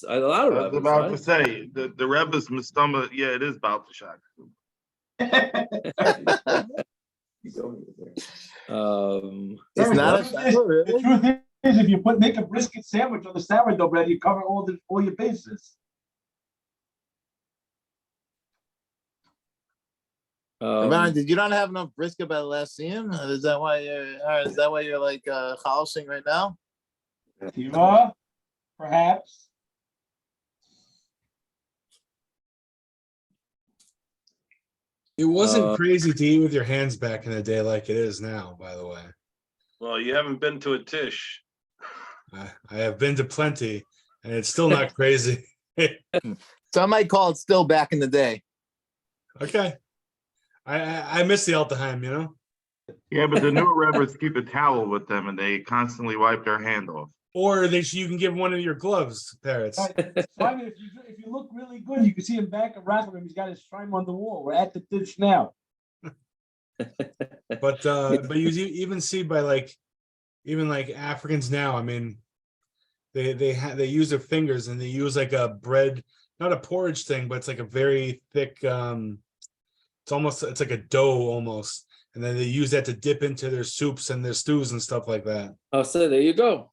a lot of I was Rebbes, about right? to say the Rebbe's mistama. Yeah, it is about the shock. It's not. The truth is, if you make a brisket sandwich on the sourdough bread, you cover all your bases. Man, did you not have enough brisket by the last scene? Is that why you're like housing right now? Perhaps. It wasn't crazy to eat with your hands back in the day like it is now, by the way. Well, you haven't been to a tish. I have been to plenty, and it's still not crazy. Some might call it still back in the day. Okay. I miss the Altaheim, you know? Yeah, but the newer Rebbers keep a towel with them and they constantly wipe their hand off. Or you can give one of your gloves, Parrots. If you look really good, you can see him back of Rackham. He's got his shrine on the wall. We're at the ditch now. But you even see by even Africans now, I mean, they use their fingers and they use like a bread, not a porridge thing, but it's like a very thick it's like a dough almost. And then they use that to dip into their soups and their stews and stuff like that. Oh, so there you go.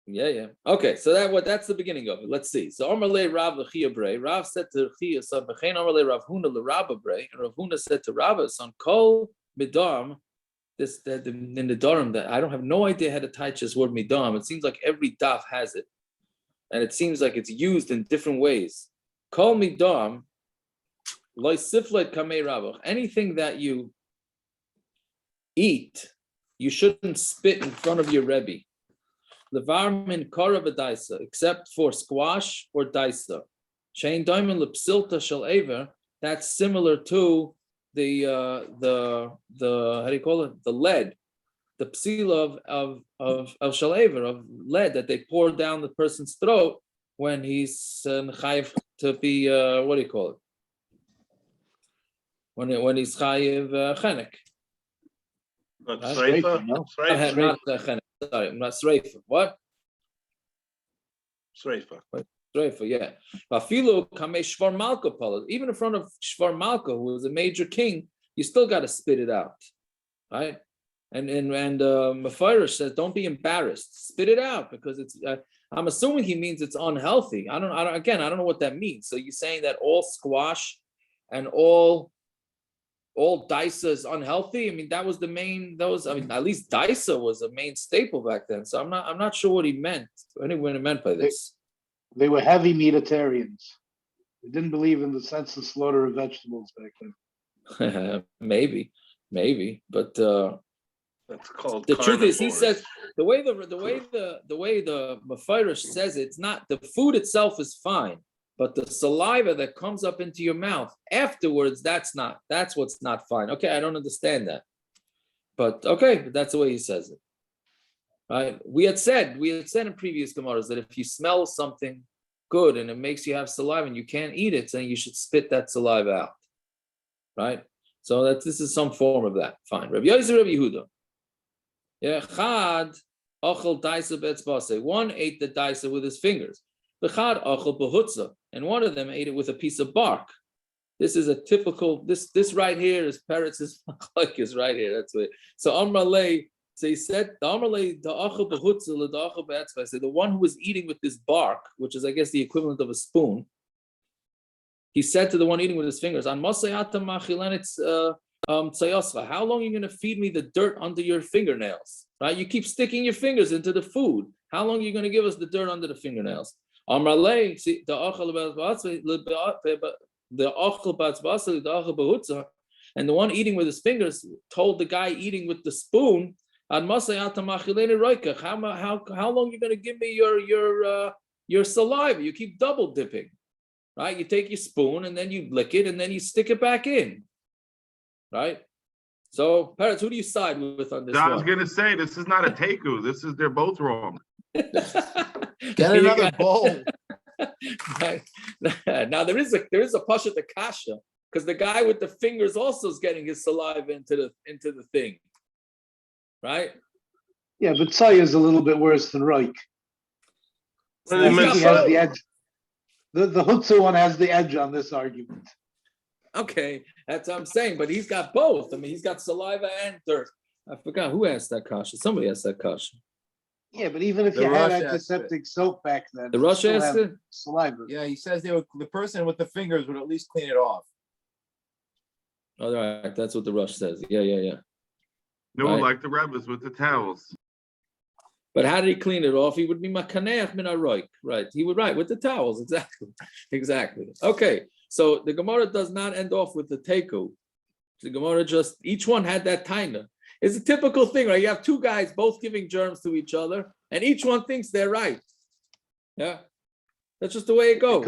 Yeah. Okay, so that's the beginning of it. Let's see. So Amarle Rav L'Chia Brei. Rav said to L'Chia, son B'chein Amarle Rav Huna L'Rabba Brei. And Rav Huna said to Rabba, son Kol Midam. In the Nedarim, that I don't have no idea how to type this word Midam. It seems like every daf has it, and it seems like it's used in different ways. Kol Midam. Anything that you eat, you shouldn't spit in front of your Rebbe. Except for squash or daisa. That's similar to the how do you call it? The lead, the psila of shalaver, of lead that they pour down the person's throat when he's chayiv to be what do you call it? When he's chayiv chenek. Not sreifa? Not chenek. Sorry, not sreifa. What? Sreifa. Sreifa, yeah. Even in front of Shvar Malka, who was a major king, you still got to spit it out, right? And Mefarish says, don't be embarrassed. Spit it out because it's. I'm assuming he means it's unhealthy. I don't know what that means. So you're saying that all squash and all daisa is unhealthy? I mean, that was at least daisa was a main staple back then. So I'm not sure what he meant. What he meant by this. They were heavy meatitarians. They didn't believe in the senseless slaughter of vegetables back then. maybe, but that's called. The truth is, he says the way the Mefarish says it's not the food itself is fine. But the saliva that comes up into your mouth afterwards, that's what's not fine. Okay, I don't understand that. But that's the way he says it. Right? We had said in previous Gemaras that if you smell something good and it makes you have saliva and you can't eat it, then you should spit that saliva out. Right? So this is some form of that. Fine. Rabbi Yosef, Rabbi Yehuda. Yeah, Chad achal daisa betzbase. One ate the daisa with his fingers. V'chad achal behutza, and one of them ate it with a piece of bark. This is a typical. This right here is Peretz's Machlokes right here. That's it. So Amralei So he said, the one who was eating with this bark, which is, I guess, the equivalent of a spoon, he said to the one eating with his fingers, how long are you going to feed me the dirt under your fingernails? Right? You keep sticking your fingers into the food. How long are you going to give us the dirt under the fingernails? And the one eating with his fingers told the guy eating with the spoon, how long are you going to give me your saliva? You keep double dipping, right? You take your spoon and then you lick it and then you stick it back in, right? So, Peretz, who do you side with on this one? I was going to say, this is not a teku. They're both wrong. Get another bowl. Right. Now there is a pasha to kasha, because the guy with the fingers also is getting his saliva into the thing, right? Yeah, but Tzai is a little bit worse than Reich. He has the edge. The Hutzu one has the edge on this argument. Okay, that's what I'm saying. But he's got both. I mean, he's got saliva and dirt. I forgot who asked that kasha. Somebody asked that kasha. Yeah, but even if you had antiseptic soap back then, the Rush asked it. Saliva. Yeah, he says the person with the fingers would at least clean it off. All right, that's what the Rush says. Yeah. No, right. like the Rebbe's with the towels. But how did he clean it off? He would be makaneach min haroik, right? He would with the towels, exactly. Okay, so the Gemara does not end off with the teku. The Gemara just each one had that taina. It's a typical thing, right? You have two guys both giving germs to each other, and each one thinks they're right. Yeah, that's just the way it goes.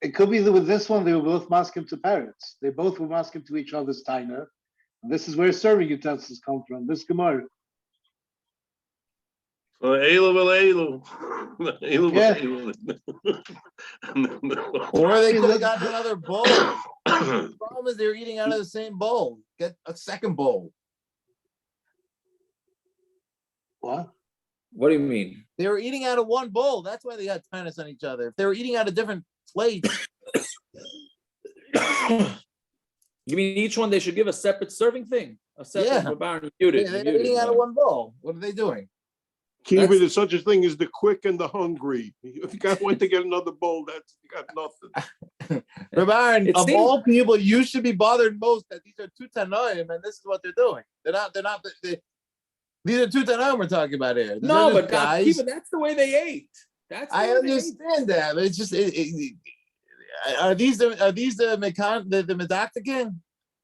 It could be that with this one they were both masking to parrots. They both were masking to each other's taina. And this is where serving utensils come from. This Gemara. Or they could have gotten another bowl. The problem is they're eating out of the same bowl. Get a second bowl. What? What do you mean? They were eating out of one bowl. That's why they got tinnitus on each other. If they were eating out of different plates. You mean each one they should give a separate serving thing? A separate They're eating out of one bowl. What are they doing? Kiwi, there's such a thing as the quick and the hungry. If you guys went to get another bowl, you got nothing. Rabaran, of all people, you should be bothered most that these are two tanoim, and this is what they're doing. These are two tanoim we're talking about here. No, but guys, that's the way they ate. I understand that, but it's just are these the medactic?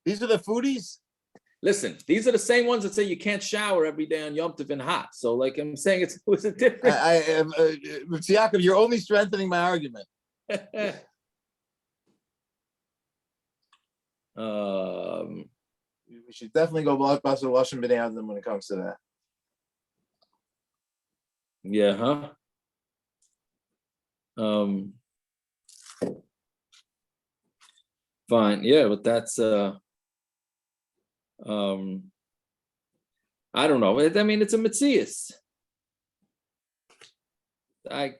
These are the foodies. Listen, these are the same ones that say you can't shower every day on Yom Tov and hot. So, like I'm saying, it was a different. I am, Yaakov, you're only strengthening my argument. We should definitely go blockbuster washing b'nei when it comes to that. Yeah, huh? Fine, yeah, but that's I don't know. I mean, it's a metzius.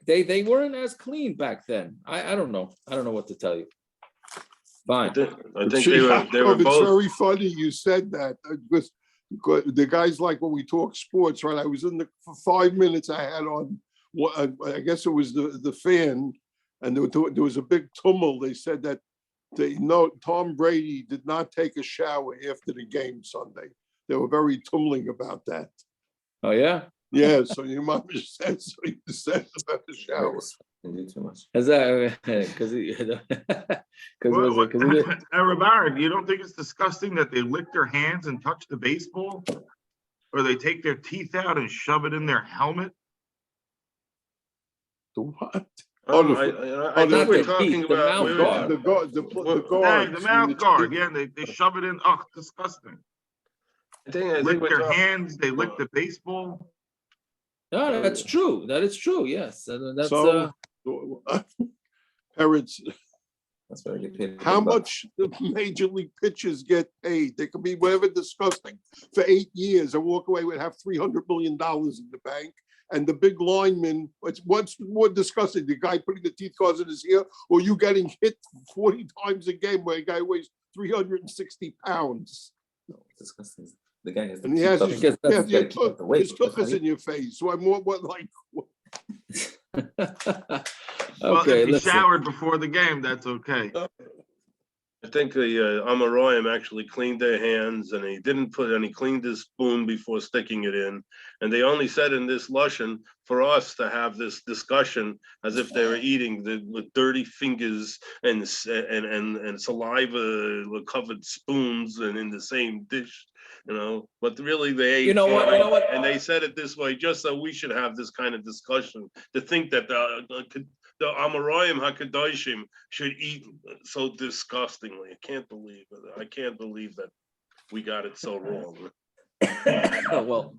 They weren't as clean back then. I don't know. I don't know what to tell you. Fine. I think they were both. It's very funny you said that because the guys like when we talk sports, right? I was in for 5 minutes. I had on, I guess it was the fan, and there was a big tumult. They said that Tom Brady did not take a shower after the game Sunday. They were very tumbling about that. Oh yeah. Yeah. So your mom just said so. You said about the shower. Too much. Is that because Rabar, you don't think it's disgusting that they lick their hands and touch the baseball, or they take their teeth out and shove it in their helmet? The what? I think we're talking about the guard. The mouth guard. Yeah, they shove it in. Oh, disgusting. I think lick their hands. They lick the baseball. No, that's true. That is true. Yes, that's parents. That's very good. How much the major league pitchers get paid? They can be whatever disgusting. For 8 years, I walk away with have $300 million in the bank. And the big lineman, what's more disgusting? The guy putting the teeth guards in his ear, or you getting hit 40 times a game where a guy weighs 360 pounds? No, disgusting. The guy has to And he keep has up. I his, guess that's yeah, gotta your keep up the weight. his tuchus in your face. So I'm more what like. Well, Okay, if he listen. showered before the game, that's okay. I think the Amoraim actually cleaned their hands, and he cleaned his spoon before sticking it in. And they only said in this Lashon for us to have this discussion as if they were eating with dirty fingers and saliva covered spoons and in the same dish, But really they ate. You know what? And they said it this way just so we should have this kind of discussion. To think that the Amoraim HaKadoshim should eat so disgustingly. I can't believe that we got it so wrong. Oh, well,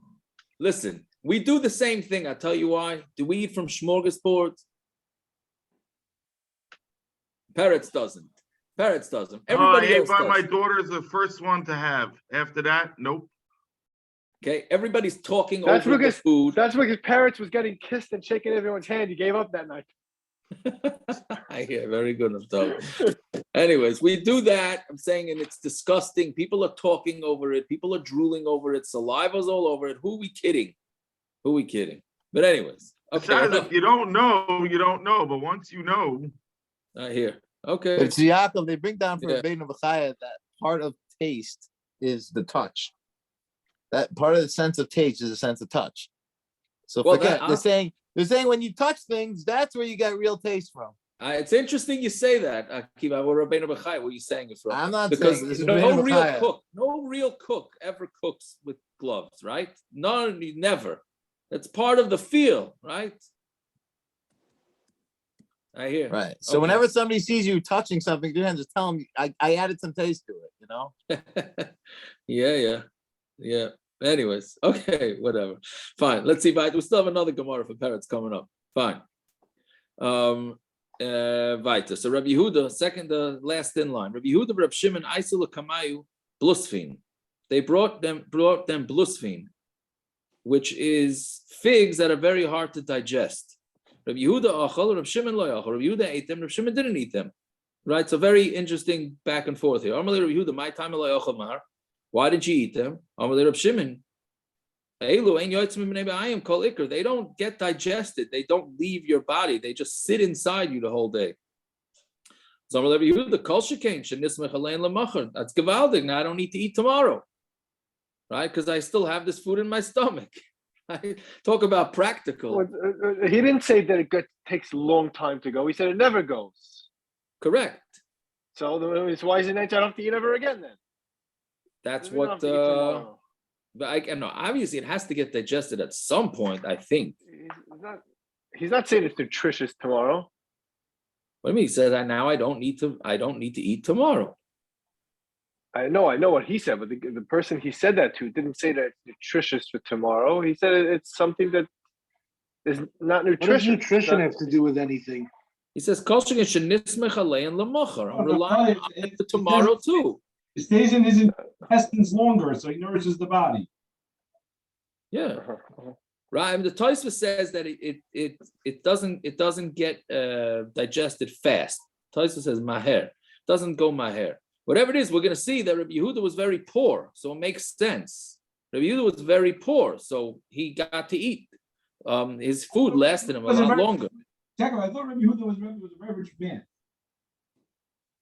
listen, we do the same thing. I'll tell you why. Do we eat from smorgasbord? Peretz doesn't. Everybody else does. My daughter's the first one to have. After that, nope. Okay, everybody's talking That's over because the food. That's because Parrots was getting kissed and shaking everyone's hand. He gave up that night. I hear, very good. Anyways, we do that. I'm saying, and it's disgusting. People are talking over it. People are drooling over it. Saliva's all over it. Who are we kidding? But anyways, okay. If you don't know, you don't know. But once you know, I hear. Okay. It's Yaakov. They bring down from Rabbeinu Bechaya that part of taste is the touch. That part of the sense of taste is a sense of touch. So forget. They're saying when you touch things, that's where you get real taste from. It's interesting you say that, Akiva. What Rabbeinu Bechaya, where are you saying it from? I'm not because saying this. No real cook ever cooks with gloves, right? No, never. That's part of the feel, right? I hear. Right. So whenever somebody sees you touching something, just tell them I added some taste to it. Yeah. Anyways, okay, whatever. Fine. Let's see. We still have another Gemara for Peretz coming up. Fine. Weiter. So Rabbi Yehuda, the last in line. Rabbi Yehuda, Rabbi Shimon, Aisel Kamayu, blusfin. They brought them blusfin, which is figs that are very hard to digest. Rabbi Yehuda achal, Rabbi Shimon lo yachal. Rabbi Yehuda ate them. Rabbi Shimon didn't eat them. Right. So very interesting back and forth here. Amalei Rabbi Yehuda, my time lo yachal mar. Why did you eat them? Amalei Rabbi Shimon. They don't get digested. They don't leave your body. They just sit inside you the whole day. So Rabbi Yehuda, that's gewaldig. Now I don't need to eat tomorrow, right? Because I still have this food in my stomach. Talk about practical. He didn't say that it takes a long time to go. He said it never goes. Correct. So why is it night I don't have to eat ever again then? That's what. But I know obviously it has to get digested at some point. I think. He's not saying it's nutritious tomorrow. What do you mean? He says that now I don't need to eat tomorrow. I know what he said, but the person he said that to didn't say that it's nutritious for tomorrow. He said it's something that is not nutritious. What does nutrition have to do with anything? He says, I'm relying on it for tomorrow too. It stays in his intestines longer, so he nourishes the body. Yeah. Right. I mean, the Tosfos says that it doesn't get digested fast. Tosfos says maher. It doesn't go maher. Whatever it is, we're going to see that Rabbi Yehuda was very poor, so it makes sense. Rabbi Yehuda was very poor, so he got to eat. His food lasted him a lot longer. I thought Rabbi Yehuda was a very rich man.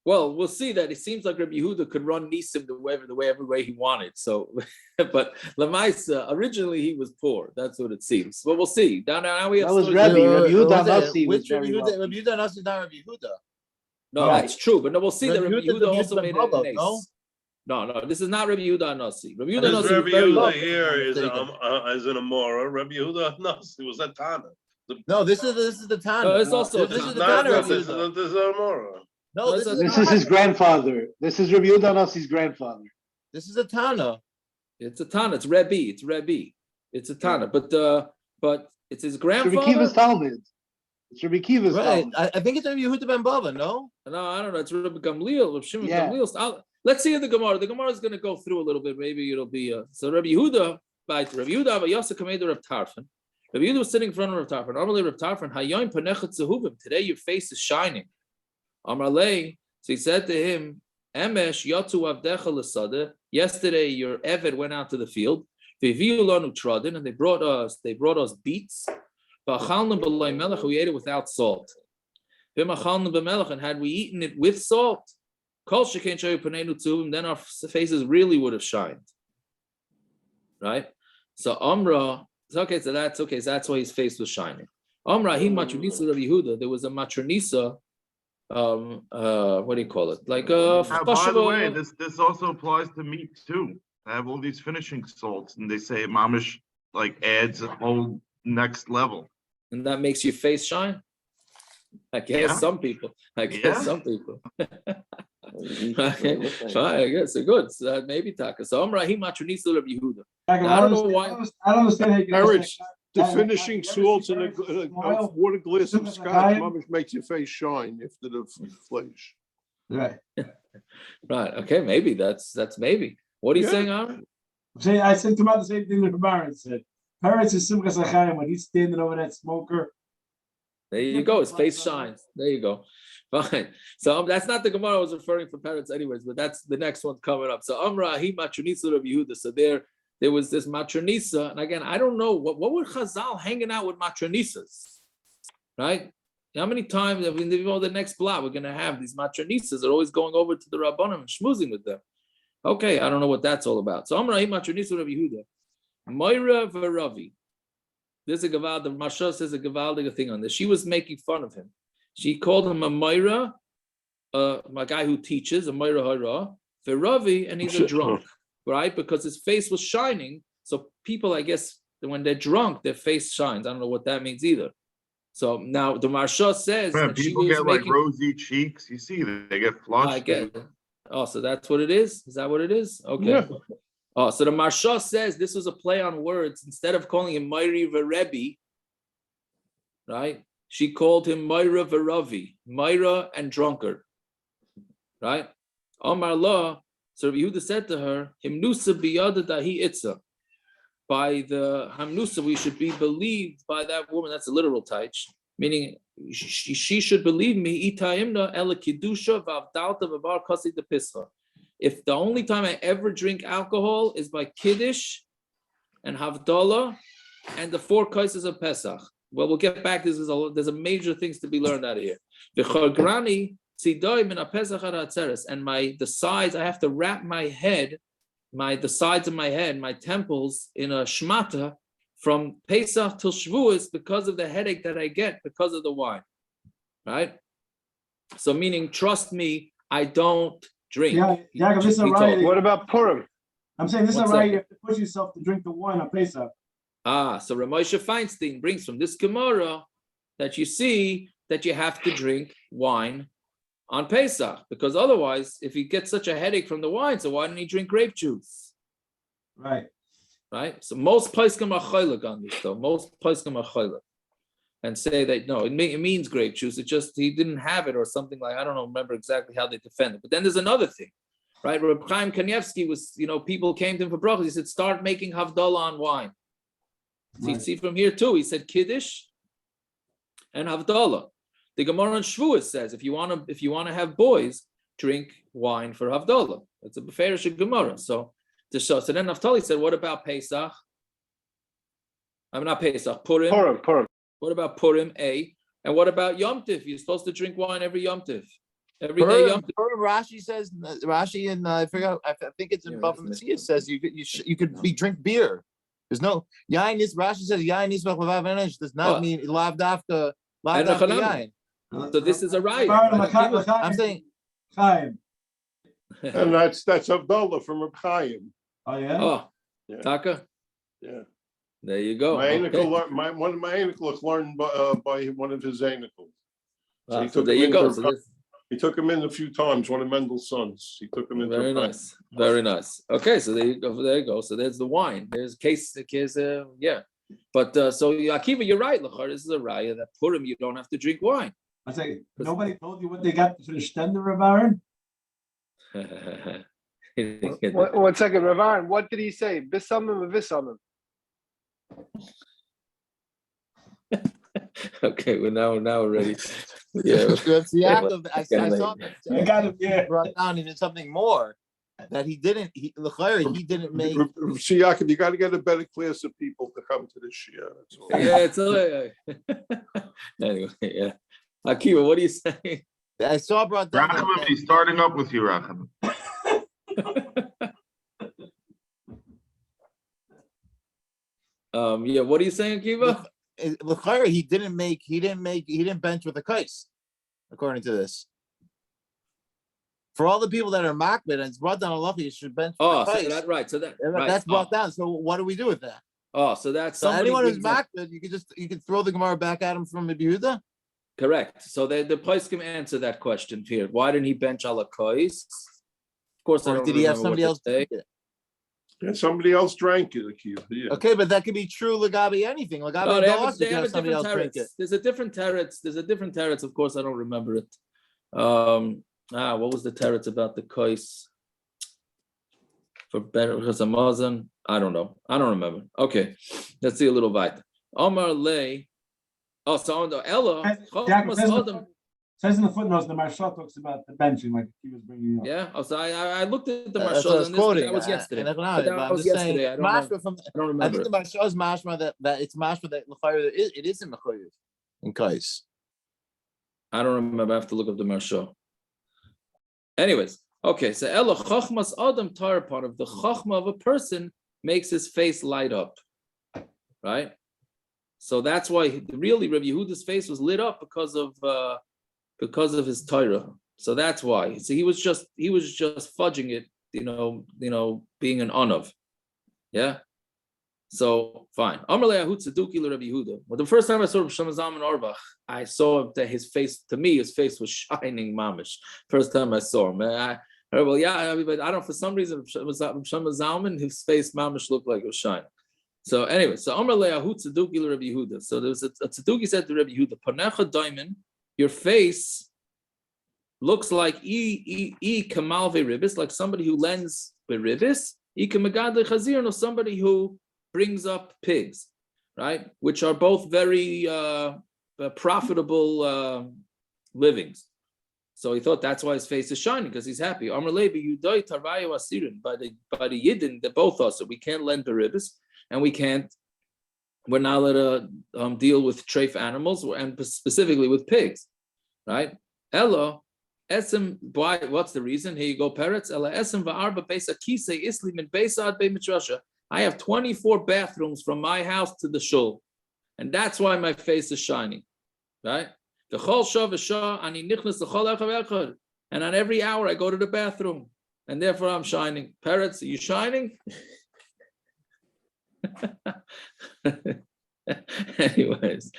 Well, we'll see that it seems like Rabbi Yehuda could run Nisim every way he wanted. So, but Lamaisa, originally he was poor. That's what it seems. But we'll see. Now we have. That was Rabbi Yehuda Nasi. Which Rabbi Yehuda? Rabbi Yehuda Nasi, not Rabbi Yehuda. No, that's true. But no, we'll see that Rabbi Yehuda also made it nice. No, this is not Rabbi Yehuda Nasi. Rabbi Yehuda Nasi. Rabbi Yehuda here is in Amora. Rabbi Yehuda Nasi was a Tana. No, this is the Tana. No, it's also this is the Tana. This is Amora. No, this is his grandfather. This is Rabbi Yehuda Nasi's grandfather. This is a Tana. It's a Tana. It's Rebbe. It's a Tana. But it's his grandfather. Rabbi Kiva's Talmud. It's Rabbi Kiva's Talmud. I think it's Rabbi Yehuda ben Bava. No, I don't know. It's Rabbi Gamliel. Rabbi Shimon Gamliel. Let's see the Gemara. The Gemara is going to go through a little bit. Maybe it'll be so. Rabbi Yehuda by Rabbi Yehuda Yosef Kameder of Tarfon. Rabbi Yehuda was sitting in front of Rav Tarfon. Normally Rav Tarfon, Hayoim Panechet Zehuvim. Today your face is shining. Amarlei, so he said to him, Emesh Yatzu Avdecha L'Sadeh, Yesterday, your Eved went out to the field. And they brought us beets. We ate it without salt. And had we eaten it with salt, then our faces really would have shined. Right? So Amra, okay, so that's okay. So that's why his face was shining. Amra, he matronisa Rabbi Yehuda. There was a matronisa. What do you call it? Like a. By the way, this also applies to meat too. I have all these finishing salts, and they say mamish like adds a whole next level. And that makes your face shine. I guess some people. Some people. Okay, fine. I guess so. Good. So that maybe taka. So Amra he matronisa Rabbi Yehuda. I don't know why. I don't understand how you can. The finishing salts in a water glass of scotch makes your face shine after the flesh. Right. Right. Okay. Maybe that's maybe. What are you saying, Aaron? I said to the same thing that Baron said. Parents is Simchas Achayim when he's standing over that smoker. There you go. His face shines. There you go. Fine. So that's not the Gemara I was referring for parents, anyways. But that's the next one coming up. So Amra he matronisa Rabbi Yehuda. So there was this matronisa, and again, I don't know what were Chazal hanging out with matronisas, right? How many times the next block we're going to have these matronisas are always going over to the Rabbanim and schmoozing with them. Okay, I don't know what that's all about. So Amra matronisa Rabbi Yehuda, Moira v'Ravi. There's a Gaval. The Marsha says a Gavaldic thing on this. She was making fun of him. She called him a Moira, my guy who teaches a Moira hara v'Ravi, and he's a drunk. Right, because his face was shining. So people, I guess, when they're drunk, their face shines. I don't know what that means either. So now the Marsha says that people get like rosy cheeks. You see, they get flushed. I get it. Oh, so that's what it is. Is that what it is? Okay. Yeah. Oh, so the Marsha says this was a play on words. Instead of calling him Moiri Verebi, right? She called him Moira Veravi, Moira and drunkard, right? Omar Allah. So Rabbi Yehuda said to her, Himnusa biyada dahi itza. By the Hamnusa, we should be believed by that woman. That's a literal taich, meaning she should believe me. Itaimna ela kidusha v'avdalta v'bar kasi de pischa. If the only time I ever drink alcohol is by kiddush and havdalah and the 4 kaises of Pesach. Well, we'll get back. There's a major things to be learned out of here. V'chargrani. And the sides, I have to wrap my head, the sides of my head, my temples in a shmata from Pesach till Shavuos because of the headache that I get because of the wine, right? So meaning, trust me, I don't drink. Yeah, this is right. What about Purim? I'm saying this is right. You have to push yourself to drink the wine on Pesach. So Ramosha Feinstein brings from this Gemara that you see that you have to drink wine on Pesach, because otherwise, if he gets such a headache from the wine, so why didn't he drink grape juice? Right. So most poskim are chaylik on this, though. Most poskim are chaylik and say that no, it means grape juice. It just he didn't have it or something like I don't know. Remember exactly how they defend it. But then there's another thing, right? Reb Chaim Kanievsky was, people came to him for brachos. He said, start making havdalah on wine. So you see from here too. He said kiddush and havdalah. The Gemara on Shavuos says if you want to have boys, drink wine for Havdalah. It's a beferish Gemara. So then Naphtali said, what about Pesach? I'm not Pesach. Purim. Purim. What about Purim? A. And what about Yom Tif? You're supposed to drink wine every Yom Tif. Every day Yom Tif. Rashi says and I forgot. I think it's in Bava Metzia says you could drink beer. There's no yain is Rashi says yain is does not mean lav dafka yain. So this is a right. I'm saying, and that's Havdalah from Reb Chaim. Oh yeah. Oh, yeah. Taka. Yeah. There you go. One of my ankles learned by one of his ankles. So there you go. He took him in a few times. One of Mendel's sons. He took him in. Very nice. Very nice. Okay, so there you go. There you go. So there's the wine. There's yeah. But so Akiva, you're right. Lachar, this is a raya that Purim you don't have to drink wine. I say, nobody told you what they got for the Stender, Rav Aaron? One second, Rav Aaron, what did he say? Bisamim or visamim? Okay, well now we're ready. Yeah. That's the act of I saw I got it, yeah. Brought down even something more. that he didn't make. Yaakov, you got to get a better class of people to come to this shia. That's all. Yeah, it's anyway. Yeah, Akiva, what are you saying? I saw brought down. Rachamim, he's starting up with you, Rachamim. Yeah, what are you saying, Akiva? He didn't bench with a kais, according to this. For all the people that are makbid, and it's brought down a lucky, you should bench. Oh, so right. So that's brought down. So what do we do with that? Oh, so that's so anyone who's makbid, you can throw the Gemara back at him from Yehuda. Correct. So the poskim answer that question here. Why didn't he bench ala kais? Of course, I don't did he have somebody else drink it? Yeah, somebody else drank it. Yeah. Okay, but that could be true Lagabi anything. Lagabi no, they have a different teretz. There's a different teretz. Of course, I don't remember it. What was the teretz about the kais? For better because Amazon, I don't know. I don't remember. Okay, let's see a little bit. Omar lay. Oh, so on the Ella. Says in the footnotes the Marshal talks about the benching, like he was bringing up. Yeah. Oh, so I looked at the Marshal and that was yesterday. That was yesterday. I don't remember. I think the Marshal is mashma that it's mashma that it is in mechayev in kais. I don't remember. I have to look up the Marshal. Anyways, okay. So Ella chachmas adam tar, part of the chachma of a person makes his face light up, right? So that's why really Rabbi Yehuda's face was lit up because of his Torah. So that's why. So he was just fudging it, being an onav. Yeah. So fine. Well, the first time I saw Rabbi Shlomo Zalman Auerbach, I saw that his face was shining mamish. First time I saw him. But I don't. For some reason, Rabbi Shlomo Zalman, his face mamish looked like it was shining. So anyway, so Amar Le'ahu Tzeduki Rabbi Yehuda. So there was a Tzeduki said to Rabbi Yehuda, Panecha Diamond, your face looks like kamal ve'ribis, like somebody who lends ve'ribis, kamegadle chazir, or somebody who brings up pigs, right? Which are both very profitable livings. So he thought that's why his face is shining, because he's happy. Amar Le'bi Yudai Tarayu Asirin, by the Yidden, they're both us, so we can't lend ve'ribis. And we're not allowed to deal with treif animals, and specifically with pigs, right? Ella, esem, what's the reason? Here you go, Peretz. Ella esem va'arba beisa kisei isli min beisad be mitrasha. I have 24 bathrooms from my house to the shul, and that's why my face is shining, right? V'chol shah v'shah ani nichnas l'chol echad echad, and on every hour I go to the bathroom, and therefore I'm shining. Peretz, are you shining? Anyways,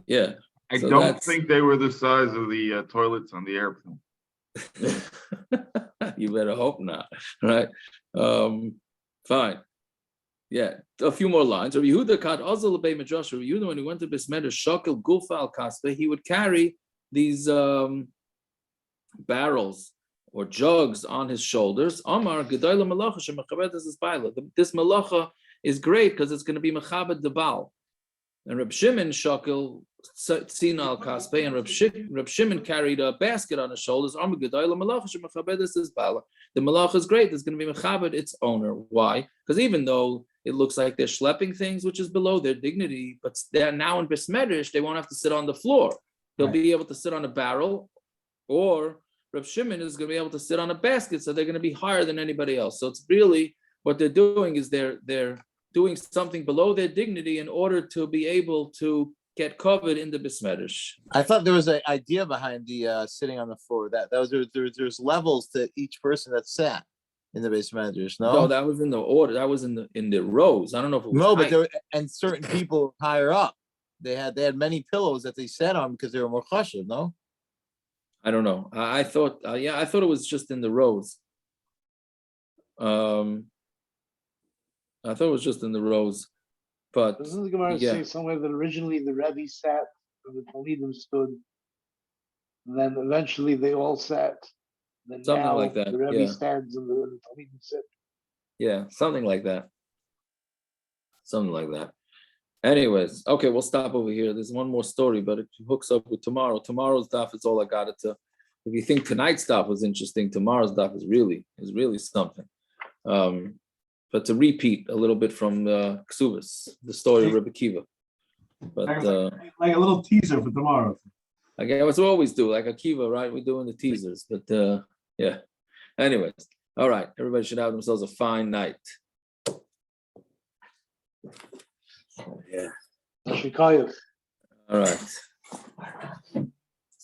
yeah. I don't think they were the size of the toilets on the airplane. You better hope not, right? Fine. Yeah, a few more lines. Rabbi Yehuda kat azal bei midrash. Rabbi Yehuda, when he went to Bismeder, shakel gufa al kaspe, he would carry these barrels or jugs on his shoulders. Amar gedayla malacha shemachabed is baila. This malacha is great because it's going to be mechabed the baal. And Reb Shimon shakel tzina al kaspe, and Reb Shimon carried a basket on his shoulders. Amar gedayla malacha shemachabed is baila. The malacha is great. It's going to be mechabed its owner. Why? Because even though it looks like they're schlepping things, which is below their dignity, but they're now in Bismedrish, they won't have to sit on the floor. They'll be able to sit on a barrel, or Reb Shimon is going to be able to sit on a basket, so they're going to be higher than anybody else. So it's really what they're doing is they're doing something below their dignity in order to be able to get covered in the Bismedrish. I thought there was an idea behind the sitting on the floor. There's levels to each person that sat in the Bismedrish. No, that was in the order. That was in the rows. I don't know if it was but there and certain people higher up, they had many pillows that they sat on because they were more chashuv. No. I don't know. I thought it was just in the rows. I thought it was just in the rows, but doesn't the Gemara say somewhere that originally the Rebbe sat and the Talmidim stood, and then eventually they all sat. Then something now like that. The Rebbe stands and the Talmidim sit. Yeah, something like that. Something like that. Anyways, okay, we'll stop over here. There's one more story, but it hooks up with tomorrow. Tomorrow's daf is all I got it to if you think tonight's stuff was interesting, tomorrow's stuff is really something. But to repeat a little bit from Ksubas, the story of Rebbe Kiva. But like a little teaser for tomorrow. I guess we always do, like Akiva, right? We're doing the teasers, but yeah. Anyways, all right. Everybody should have themselves a fine night. Yeah. All right.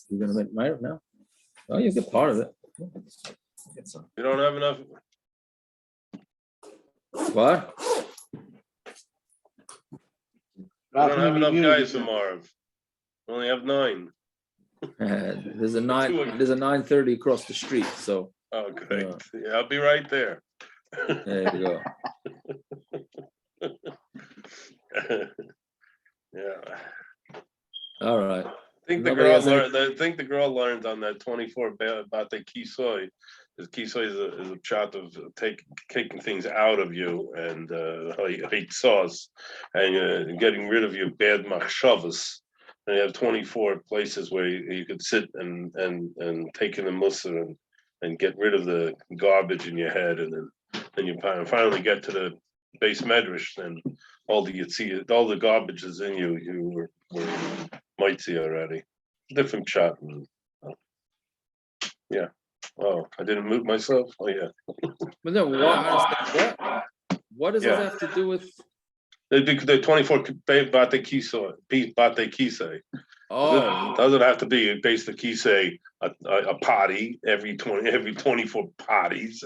You're gonna make Meir now? Oh, you get part of it. Get some. You don't have enough. What? We don't have enough guys tomorrow. We only have 9. There's a 9:30 across the street. So. Oh, great. Yeah, I'll be right there. There you go. Yeah. All right. I think the girl learned on that 24 about the kisoy. Because kisoy is a shot of taking things out of you and hate sauce and getting rid of your bad machshavas. And you have 24 places where you could sit and take in the mussar and get rid of the garbage in your head, and then you finally get to the base medrash, and all the garbage is in you. You were might see already. Different shot. Yeah. Oh, I didn't mute myself. Oh yeah. But no, what does this have to do with? The 24 bate kisei. Oh, doesn't have to be based the kisei a potty every 24 potties.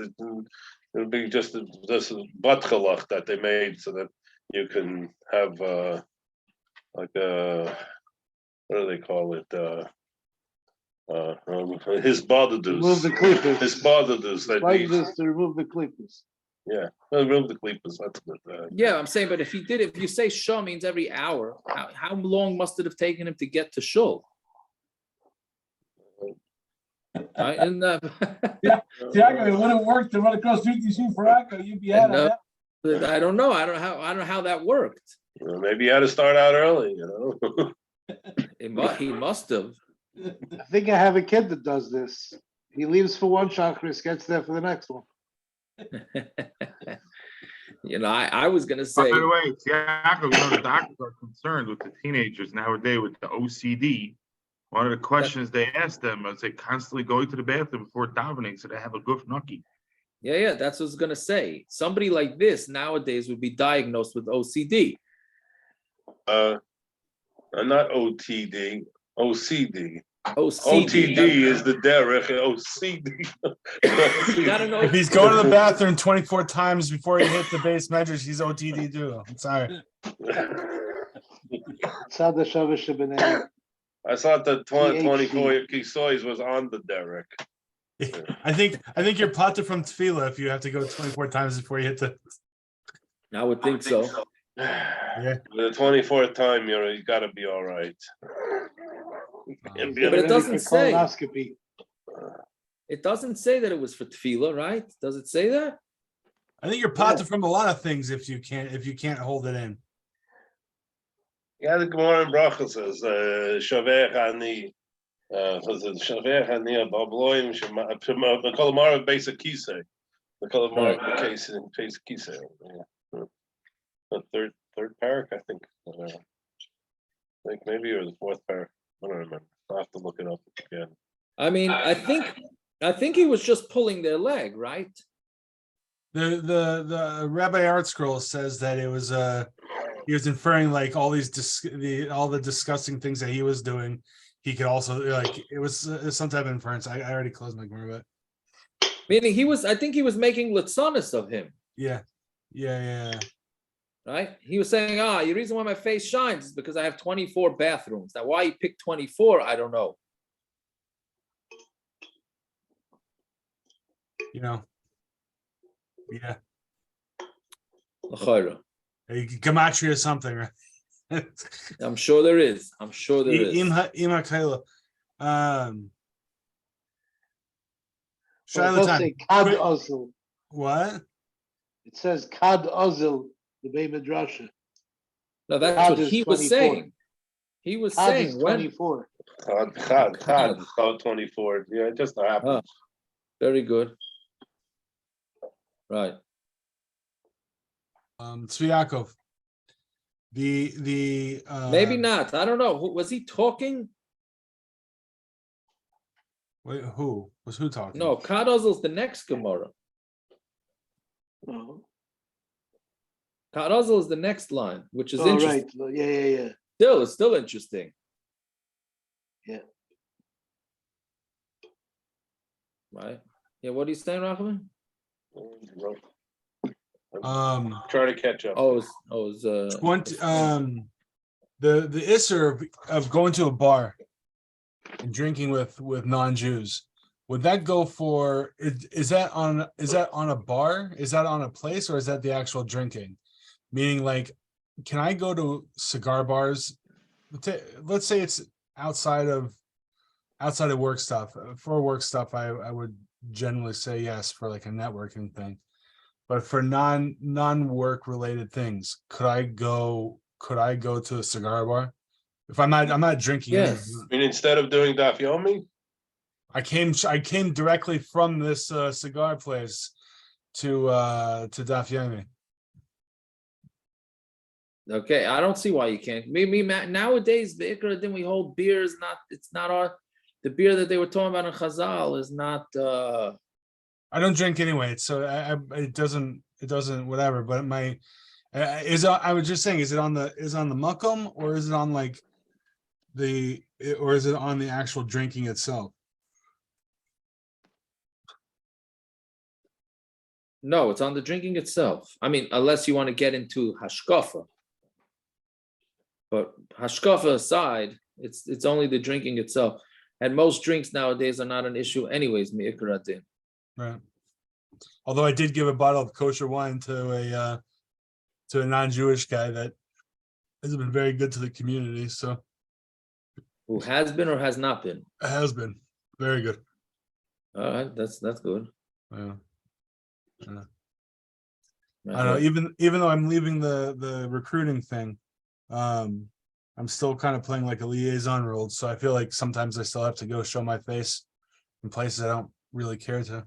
It'll be just this batchalach that they made so that you can have like a what do they call it? His badadus. Remove the clippers. His badadus. Like this to remove the clippers. Yeah, remove the clippers. That's good. Yeah, I'm saying, but if you say shul means every hour, how long must it have taken him to get to shul? Right? And, yeah, it wouldn't work to run across 52 for Akko. You'd be out of that. I don't know. I don't know how that worked. Well, maybe he had to start out early, He must have. I think I have a kid that does this. He leaves for one chakras, gets there for the next one. I was gonna say. By the way, the doctors are concerned with the teenagers nowadays with the OCD. One of the questions they asked them is they constantly going to the bathroom before davening, so they have a goof nucky. Yeah, that's what I was gonna say. Somebody like this nowadays would be diagnosed with OCD. Not OTD, OCD. OCD is the derech. OCD. You gotta know if he's going to the bathroom 24 times before he hits the base measures, he's OTD too. I'm sorry. I thought the 24 kisois was on the derech. I think you're potter from tefillah if you have to go 24 times before you hit the. I would think so. Yeah. The 24th time, you got to be all right. But it doesn't say. It doesn't say that it was for tefillah, right? Does it say that? I think you're potter from a lot of things if you can't hold it in. Yeah, the Gemara in Bracha says, "Shaveh hani, Shaveh hani ababloim shema kolamara basic kisei, the kolamara case kisei." The third Perek, I think maybe, or the fourth Perek. I don't remember. I'll have to look it up again. I mean, I think he was just pulling their leg, right? The Rabbi Art Scroll says that it was he was inferring like all the disgusting things that he was doing. He could also it was some type of inference. I already closed my Gemara, but meaning I think he was making litzonis of him. Yeah. Right? He was saying, the reason why my face shines is because I have 24 bathrooms. Now, why he picked 24, I don't know. Yeah. Gematria or something, right? I'm sure there is. What? It says kad ozil. The Beit Midrasha. No, that's what he was saying. He was saying when 24. Chad, 24. Yeah, it just happened. Very good. Right. Tzvi the Maybe not. I don't know. Was he talking? Wait, who talking? No, Kadozl's the next Gemara. Kadozl is the next line, which is interesting. Right. Yeah. It's still interesting. Yeah. Right. Yeah. What are you saying, Rachman? Try to catch up. The assur of going to a bar and drinking with non-Jews, would that go for? Is that on a bar? Is that on a place, or is that the actual drinking? Meaning, like, can I go to cigar bars? Let's say it's outside of work stuff. For work stuff, I would generally say yes for like a networking thing. But for non-work related things, could I go to a cigar bar? If I'm not drinking. Yes. I mean, instead of doing Daf Yomi? I came directly from this cigar place to Daf Yomi. Okay, I don't see why you can't. Maybe nowadays the Ikra then we hold beer is not. It's not the beer that they were talking about in Chazal is not. I don't drink anyway, so it doesn't whatever. But I was just saying, is it on the makom, or is it on like or is it on the actual drinking itself? No, it's on the drinking itself. I mean, unless you want to get into hashkafa. But hashkafa aside, it's only the drinking itself. And most drinks nowadays are not an issue anyways, mi'ikra din. Right. Although I did give a bottle of kosher wine to a non-Jewish guy that has been very good to the community. So who has been or has not been? Has been very good. All right, that's good. Yeah. I don't know, even though I'm leaving the recruiting thing, I'm still kind of playing like a liaison role. So I feel like sometimes I still have to go show my face in places I don't really care to.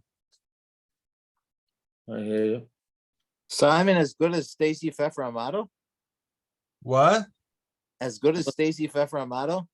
I hear you. Simon, as good as Stacy Pfeffer Amato? What? As good as Stacy Pfeffer Amato?